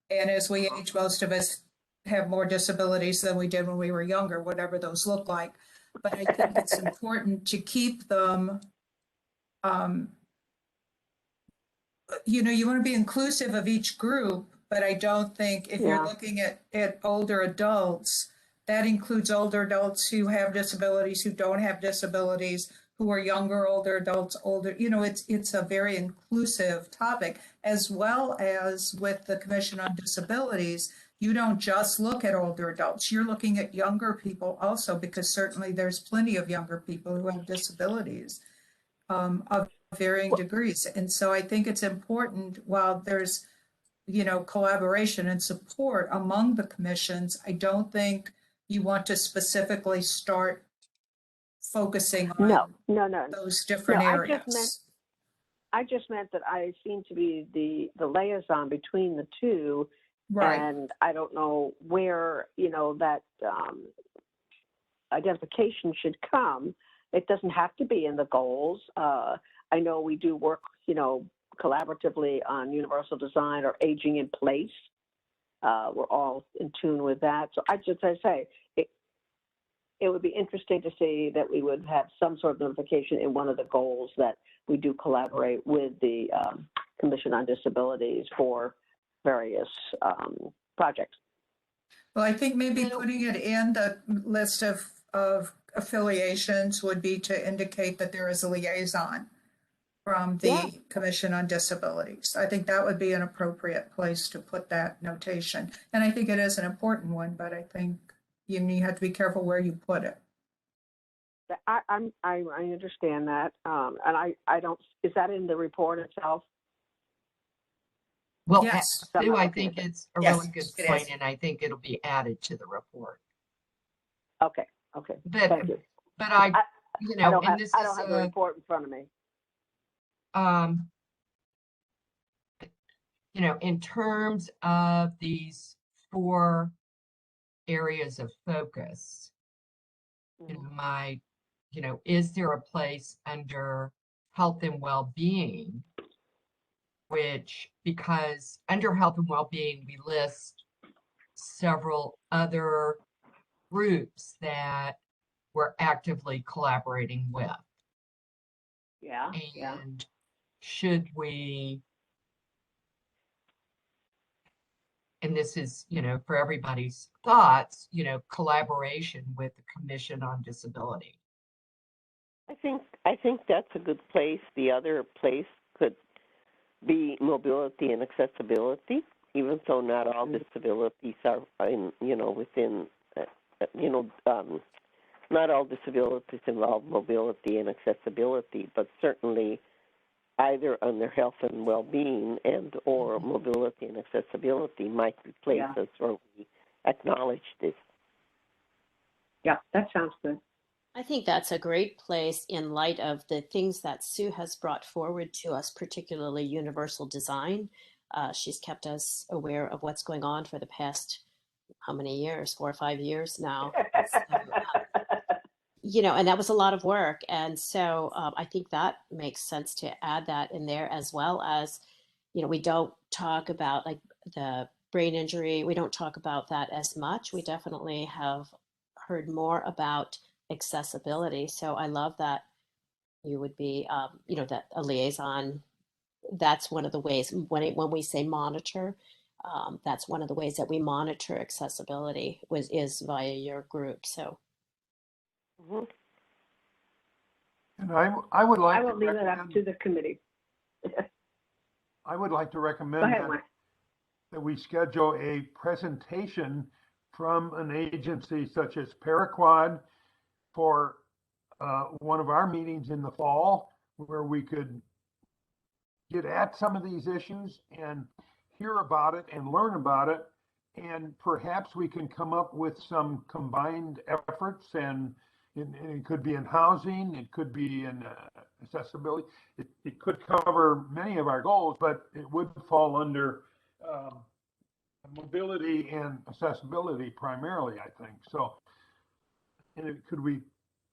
Speaker 11: And as we age, most of us have more disabilities than we did when we were younger, whatever those look like. But I think it's important to keep them, you want to be inclusive of each group, but I don't think if you're looking at older adults, that includes older adults who have disabilities, who don't have disabilities, who are younger, older adults, it's a very inclusive topic, as well as with the Commission on Disabilities. You don't just look at older adults, you're looking at younger people also, because certainly there's plenty of younger people who have disabilities of varying degrees. And so I think it's important, while there's, collaboration and support among the commissions, I don't think you want to specifically start focusing on those different areas.
Speaker 5: I just meant that I seem to be the liaison between the two.
Speaker 11: Right.
Speaker 5: And I don't know where, that identification should come. It doesn't have to be in the goals. I know we do work, collaboratively on universal design or aging in place. We're all in tune with that. So it would be interesting to see that we would have some sort of notification in one of the goals that we do collaborate with the Commission on Disabilities for various projects.
Speaker 11: Well, I think maybe putting it in the list of affiliations would be to indicate that there is a liaison from the Commission on Disabilities. I think that would be an appropriate place to put that notation. And I think it is an important one, but I think you have to be careful where you put it.
Speaker 5: I understand that. And I don't, is that in the report itself?
Speaker 1: Well,
Speaker 11: yes.
Speaker 1: Sue, I think it's a really good point, and I think it'll be added to the report.
Speaker 5: Okay. Thank you.
Speaker 1: But I don't have
Speaker 5: the report in front of me.
Speaker 1: In terms of these 4 areas of focus, is there a place under health and well-being, because under health and well-being, we list several other groups that we're actively collaborating with. And should we, and this is, for everybody's thoughts, collaboration with the Commission on Disability.
Speaker 3: I think that's a good place. The other place could be mobility and accessibility, even though not all disabilities are within, not all disabilities involve mobility and accessibility, but certainly either under health and well-being and or mobility and accessibility might be places where we acknowledge this.
Speaker 5: Yeah, that sounds good.
Speaker 6: I think that's a great place in light of the things that Sue has brought forward to us, particularly universal design. She's kept us aware of what's going on for the past, how many years, 4 or 5 years now. So, and that was a lot of work. And so I think that makes sense to add that in there, as well as, we don't talk about like the brain injury. We don't talk about that as much. We definitely have heard more about accessibility. So I love that you would be, that a liaison. That's one of the ways when we say monitor, that's one of the ways that we monitor accessibility is via your group. So.
Speaker 3: Mm-hmm.
Speaker 8: And I would like
Speaker 5: I will leave it up to the committee.
Speaker 8: I would like to recommend that we schedule a presentation from an agency such as Paraquad for one of our meetings in the fall, where we could get at some of these issues and hear about it and learn about it. And perhaps we can come up with some combined efforts, and it could be in housing, it could be in accessibility. It could cover many of our goals, but it would fall under mobility and accessibility primarily, I think. So, and could we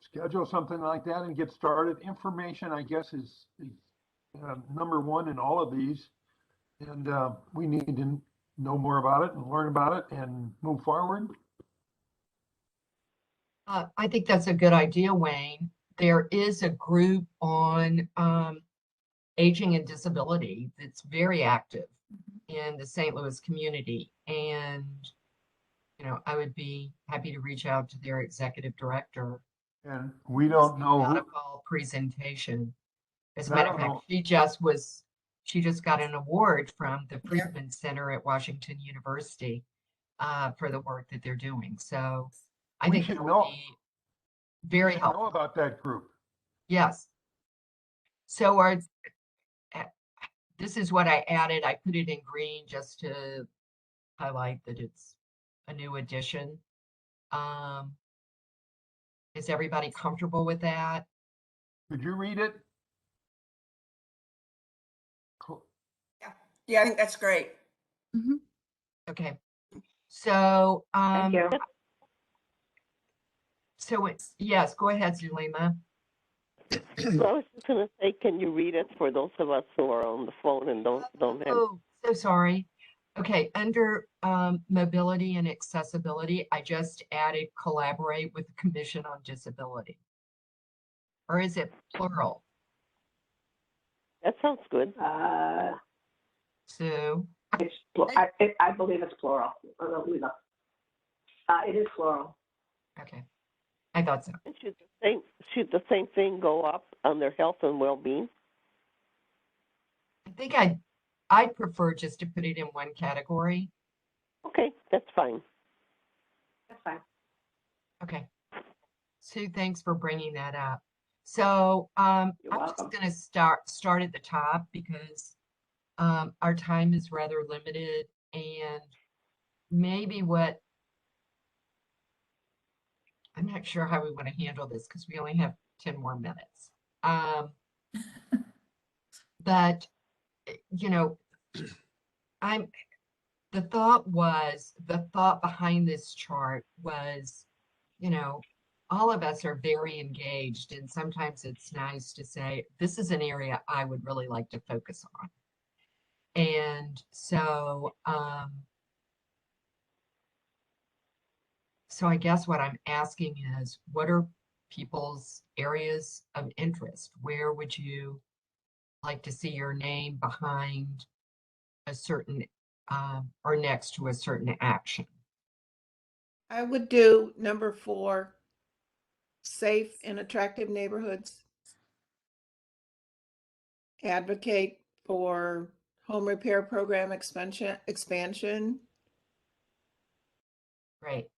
Speaker 8: schedule something like that and get started? Information, I guess, is number one in all of these. And we need to know more about it and learn about it and move forward.
Speaker 1: I think that's a good idea, Wayne. There is a group on aging and disability that's very active in the St. Louis community. And, you know, I would be happy to reach out to their executive director.
Speaker 8: And we don't know who.
Speaker 1: Presentation. As a matter of fact, she just got an award from the Friedman Center at Washington University for the work that they're doing. So I think that would be very helpful.
Speaker 8: Know about that group.
Speaker 1: Yes. So this is what I added. I put it in green just to highlight that it's a new addition. Is everybody comfortable with that?
Speaker 8: Could you read it?
Speaker 10: Yeah, I think that's great.
Speaker 1: Mm-hmm. Okay. So,
Speaker 5: Thank you.
Speaker 1: So it's, yes, go ahead, Zulema.
Speaker 3: So I was just going to say, can you read it for those of us who are on the phone and don't have?
Speaker 1: Oh, so sorry. Okay, under mobility and accessibility, I just added collaborate with the Commission on Disability. Or is it plural?
Speaker 3: That sounds good.
Speaker 1: So
Speaker 5: I believe it's plural. It is plural.
Speaker 1: Okay, I thought so.
Speaker 3: Should the same thing go up under health and well-being?
Speaker 1: I think I'd prefer just to put it in one category.
Speaker 3: Okay, that's fine.
Speaker 5: That's fine.
Speaker 1: Okay. Sue, thanks for bringing that up. So I'm just going to start at the top because our time is rather limited, and maybe I'm not sure how we want to handle this because we only have 10 more minutes. But, you know, the thought behind this chart was, you know, all of us are very engaged, and sometimes it's nice to say, this is an area I would really like to focus on. And so, so I guess what I'm asking is, what are people's areas of interest? Where would you like to see your name behind a certain, or next to a certain action?
Speaker 9: I would do number 4, safe and attractive neighborhoods. Advocate for home repair program expansion.
Speaker 1: Great.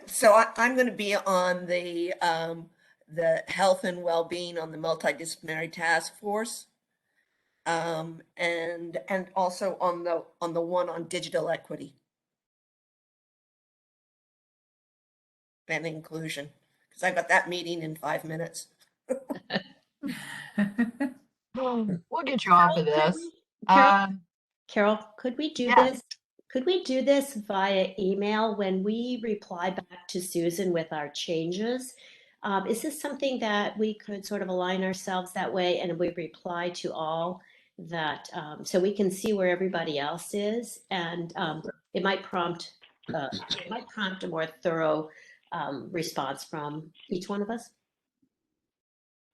Speaker 10: So I'm going to be on the health and well-being on the multidisciplinary task force, and also on the one on digital equity and inclusion, because I've got that meeting in 5 minutes.
Speaker 1: We'll get you off of this.
Speaker 6: Carol, could we do this? Could we do this via email when we reply back to Susan with our changes? Is this something that we could sort of align ourselves that way, and we reply to all that, so we can see where everybody else is, and it might prompt a more thorough response from each one of us?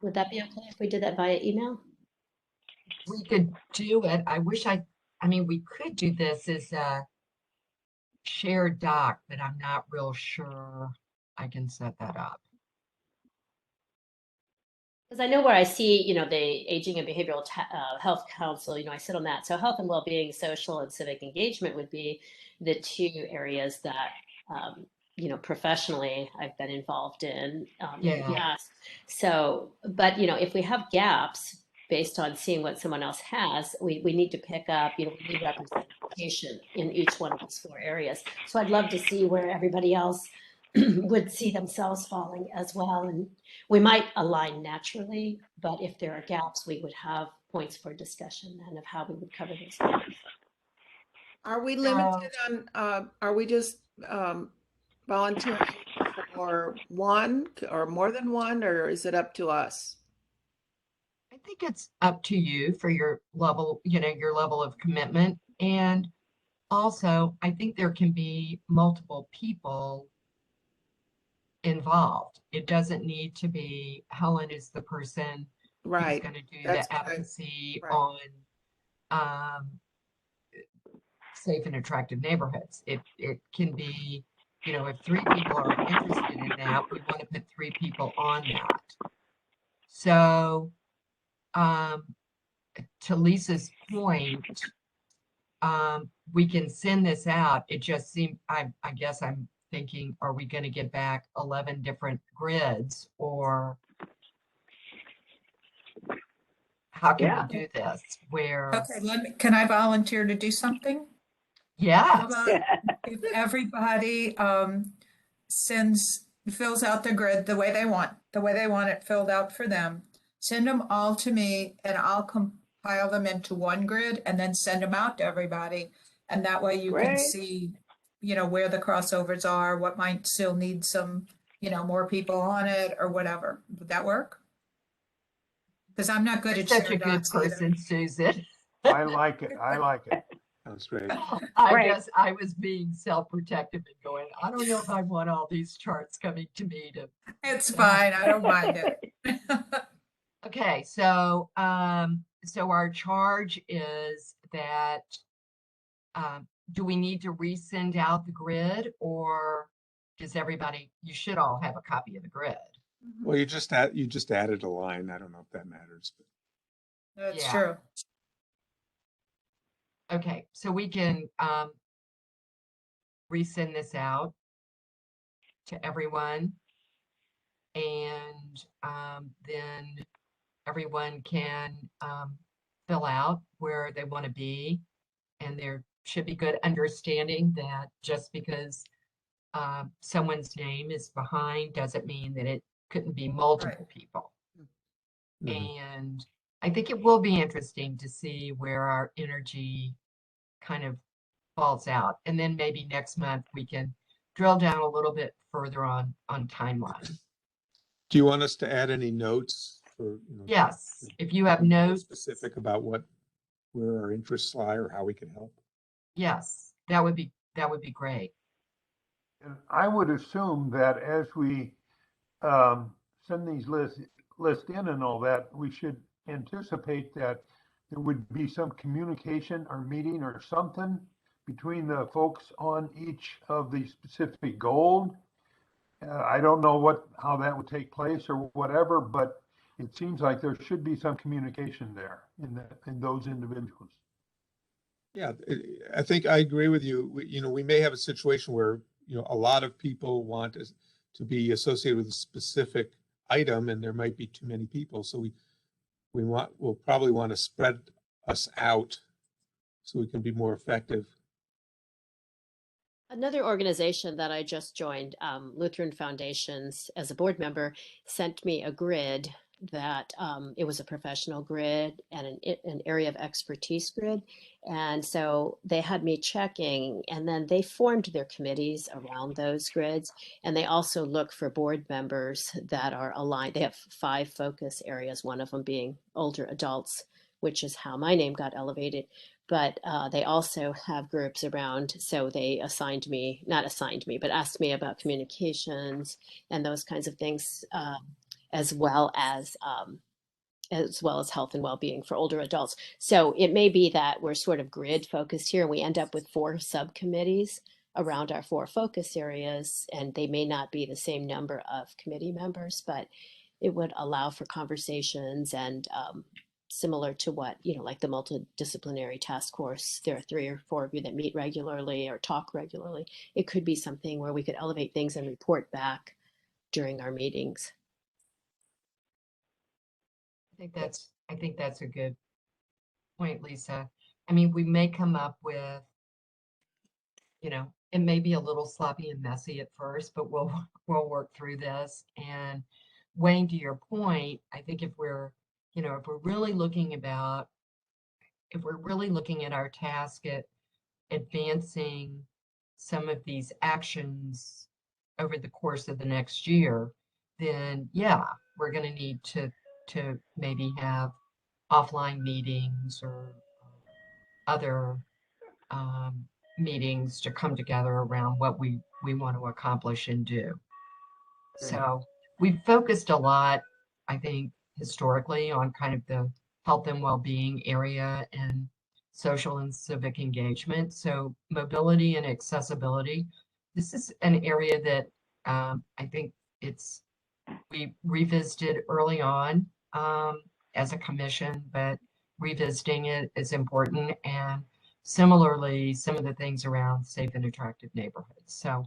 Speaker 6: Would that be okay if we did that via email?
Speaker 1: We could do it. I mean, we could do this as a shared doc, but I'm not real sure I can set that up.
Speaker 6: Because I know where I see, you know, the Aging and Behavioral Health Council, you know, I sit on that. So health and well-being, social and civic engagement would be the 2 areas that, you know, professionally I've been involved in the past. So, but, you know, if we have gaps based on seeing what someone else has, we need to pick up, we need representation in each one of these 4 areas. So I'd love to see where everybody else would see themselves falling as well. And we might align naturally, but if there are gaps, we would have points for discussion and of how we would cover those gaps.
Speaker 9: Are we limited on, are we just volunteering for one or more than one, or is it up to us?
Speaker 1: I think it's up to you for your level, your level of commitment. And also, I think there can be multiple people involved. It doesn't need to be Helen is the person who's
Speaker 9: Right.
Speaker 1: going to do
Speaker 9: That's
Speaker 1: the
Speaker 9: what
Speaker 1: advocacy
Speaker 9: right.
Speaker 1: on safe and attractive neighborhoods. It can be, if 3 people are interested in that, we want to put 3 people on that. So, to Lisa's point, we can send this out. It just seemed, I guess I'm thinking, are we going to get back 11 different grids, or how can we do this where?
Speaker 11: Okay, can I volunteer to do something?
Speaker 1: Yeah.
Speaker 11: How about if everybody fills out the grid the way they want it filled out for them, send them all to me and I'll compile them into one grid and then send them out to everybody. And that way you can see, where the crossovers are, what might still need some, more people on it or whatever. Would that work? Because I'm not good at
Speaker 1: such a
Speaker 11: sharing
Speaker 1: good
Speaker 11: docs either.
Speaker 1: person, Susan.
Speaker 8: I like it. I like it.
Speaker 13: Sounds great.
Speaker 1: I guess I was being self-protective and going, I don't know if I want all these charts coming to me to.
Speaker 11: It's fine. I don't mind it.
Speaker 1: Okay, so our charge is that do we need to resend out the grid, or does everybody, you should all have a copy of the grid?
Speaker 13: Well, you just added a line. I don't know if that matters. But...
Speaker 11: That's true.
Speaker 1: Okay, so we can resend this out to everyone, and then everyone can fill out where they want to be, and there should be good understanding that just because someone's name is behind doesn't mean that it couldn't be multiple people. And I think it will be interesting to see where our energy kind of falls out. And then maybe next month we can drill down a little bit further on timeline.
Speaker 13: Do you want us to add any notes for?
Speaker 1: Yes, if you have notes
Speaker 13: specific about where our interests lie or how we can help.
Speaker 1: Yes, that would be great.
Speaker 8: And I would assume that as we send these lists in and all that, we should anticipate that there would be some communication or meeting or something between the folks on each of the specific goals. I don't know how that would take place or whatever, but it seems like there should be some communication there in those individuals.
Speaker 13: Yeah, I think I agree with you. We may have a situation where, a lot of people want to be associated with a specific item and there might be too many people. So we'll probably want to spread us out so we can be more effective.
Speaker 6: Another organization that I just joined, Lutheran Foundations, as a board member, sent me a grid that it was a professional grid and an area of expertise grid. And so they had me checking, and then they formed their committees around those grids. And they also look for board members that are aligned. They have 5 focus areas, one of them being older adults, which is how my name got elevated. But they also have groups around, so they asked me about communications and those kinds of things, as well as health and well-being for older adults. So it may be that we're sort of grid focused here, and we end up with 4 subcommittees around our 4 focus areas, and they may not be the same number of committee members, but it would allow for conversations and similar to what, like the multidisciplinary task force, there are 3 or 4 of you that meet regularly or talk regularly. It could be something where we could elevate things and report back during our meetings.
Speaker 1: I think that's I think that's a good point, Lisa. I mean, we may come up with, it may be a little sloppy and messy at first, but we'll work through this. And Wayne, to your point, I think if we're really looking at our task at advancing some of these actions over the course of the next year, then yeah, we're going to need to maybe have offline meetings or other meetings to come together around what we want to accomplish and do. So we've focused a lot, I think, historically on kind of the health and well-being area and social and civic engagement. So mobility and accessibility, this is an area that I think we revisited early on as a commission, but revisiting it is important. And similarly, some of the things around safe and attractive neighborhoods. So,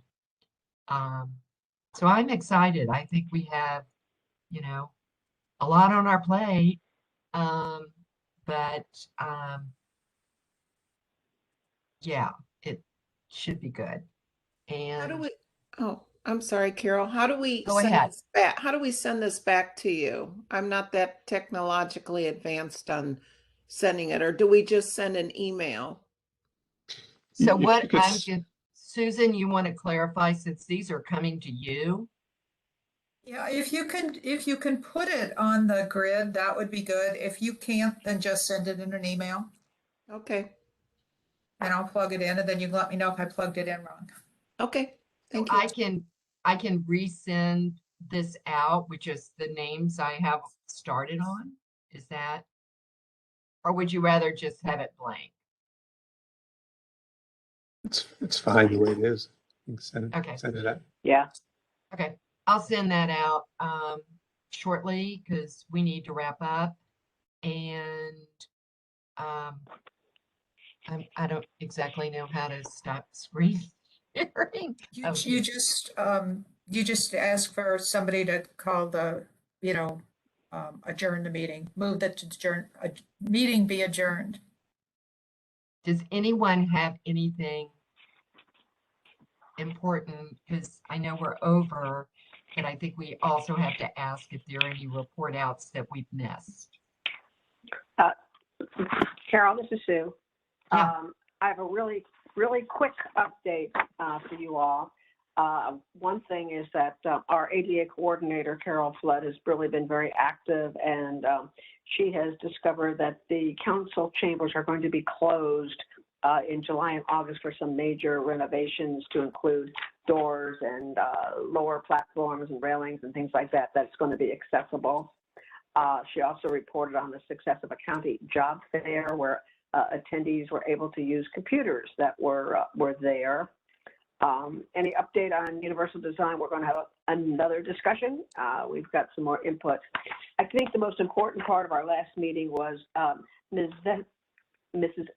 Speaker 1: so I'm excited. I think we have, a lot on our plate, but yeah, it should be good. And
Speaker 9: How do we, oh, I'm sorry, Carol, how do we
Speaker 1: go
Speaker 9: send
Speaker 1: ahead.
Speaker 9: this back? How do we send this back to you? I'm not that technologically advanced on sending it, or do we just send an email?
Speaker 1: So
Speaker 13: If
Speaker 1: what
Speaker 13: you could
Speaker 1: Susan, you want to clarify since these are coming to you?
Speaker 11: Yeah, if you can put it on the grid, that would be good. If you can't, then just send it in an email
Speaker 9: Okay,
Speaker 11: and I'll plug it in, and then you can let me know if I plugged it in wrong.
Speaker 9: okay,
Speaker 1: So
Speaker 9: thank you.
Speaker 1: I can resend this out with just the names I have started on. Is that, or would you rather just have it blank?
Speaker 13: It's fine the way it is. You can send it out.
Speaker 3: Yeah.
Speaker 1: Okay, I'll send that out shortly because we need to wrap up. And I don't exactly know how to stop screen sharing.
Speaker 11: You just ask for somebody to call the, adjourn the meeting, move that meeting be adjourned.
Speaker 1: Does anyone have anything important? Because I know we're over, but I think we also have to ask if there are any report outs that we've missed.
Speaker 5: Carol, this is Sue.
Speaker 1: Yeah.
Speaker 5: I have a really quick update for you all. One thing is that our ADA coordinator, Carol Flood, has really been very active, and she has discovered that the council chambers are going to be closed in July and August for some major renovations to include doors and lower platforms and railings and things like that, that's going to be accessible. She also reported on the success of a county job fair where attendees were able to use computers that were there. Any update on universal design? We're going to have another discussion. We've got some more input. I think the most important part of our last meeting was Mrs.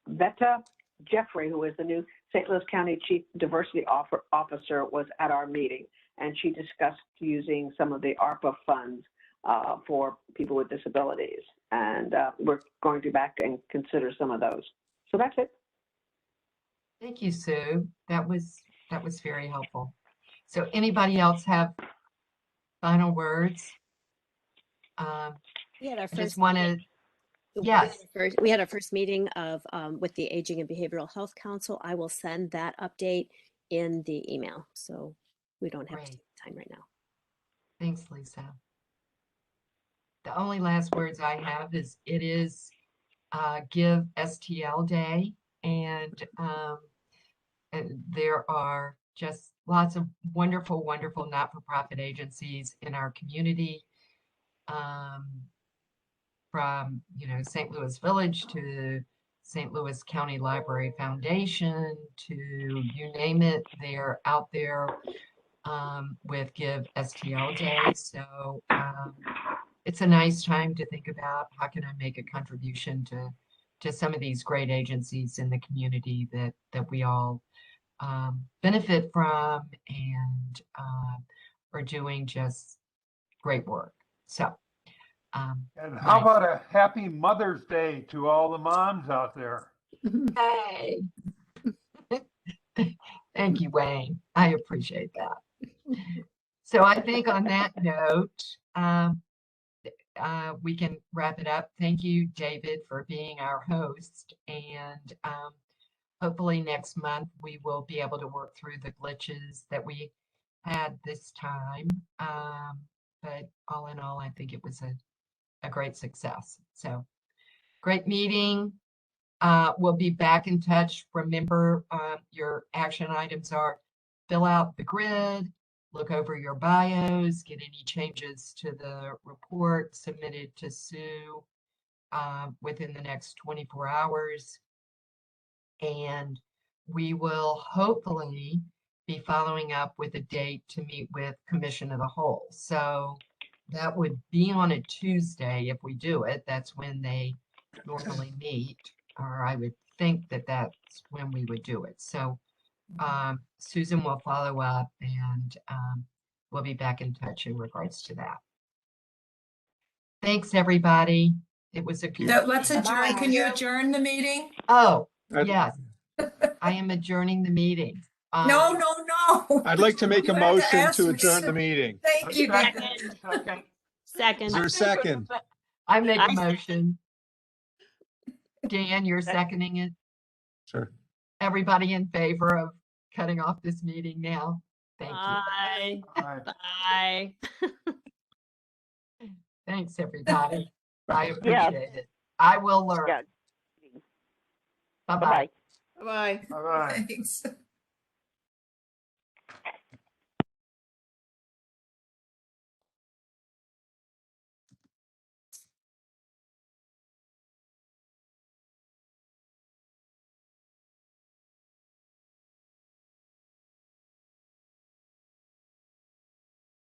Speaker 5: Veta Jeffrey, who is the new St. Louis County Chief Diversity Officer, was at our meeting, and she discussed using some of the ARPA funds for people with disabilities. And we're going to be back and consider some of those. So that's it.
Speaker 1: Thank you, Sue. That was very helpful. So anybody else have final words?
Speaker 6: We had our
Speaker 1: I
Speaker 6: first
Speaker 1: just want to, yes.
Speaker 6: We had our first meeting of with the Aging and Behavioral Health Council. I will send that update in the email, so we don't have to take time right now.
Speaker 1: Thanks, Lisa. The only last words I have is it is Give STL Day, and there are just lots of wonderful, wonderful not-for-profit agencies in our community, from St. Louis Village to St. Louis County Library Foundation to you name it, they're out there with Give STL Day. So it's a nice time to think about how can I make a contribution to some of these great agencies in the community that we all benefit from and are doing just great work. So
Speaker 8: And how about a happy Mother's Day to all the moms out there?
Speaker 1: Hey. Thank you, Wayne. I appreciate that. So I think on that note, we can wrap it up. Thank you, David, for being our host. And hopefully next month we will be able to work through the glitches that we had this time. But all in all, I think it was a great success. So great meeting. We'll be back in touch. Remember, your action items are fill out the grid, look over your bios, get any changes to the report submitted to Sue within the next 24 hours. And we will hopefully be following up with a date to meet with Commission of the Whole. So that would be on a Tuesday if we do it. That's when they normally meet, or I would think that that's when we would do it. So Susan will follow up and we'll be back in touch in regards to that. Thanks, everybody. It was a good.
Speaker 11: Let's adjourn. Can you adjourn the meeting?
Speaker 1: Oh, yes. I am adjourning the meeting.
Speaker 11: No.
Speaker 13: I'd like to make a
Speaker 11: You have to
Speaker 13: motion
Speaker 11: ask
Speaker 13: to
Speaker 11: me.
Speaker 13: adjourn the meeting.
Speaker 11: Thank you.
Speaker 6: Second.
Speaker 13: Is there a second?
Speaker 1: I make a motion. Dan, you're seconding it?
Speaker 13: Sure.
Speaker 1: Everybody in favor of cutting off this meeting now? Thank
Speaker 6: Bye.
Speaker 1: you.
Speaker 6: Bye.
Speaker 1: Thanks, everybody. I appreciate it. I will learn.
Speaker 3: Yeah.
Speaker 1: Bye-bye.
Speaker 9: Bye.
Speaker 8: Bye-bye.
Speaker 11: Thanks.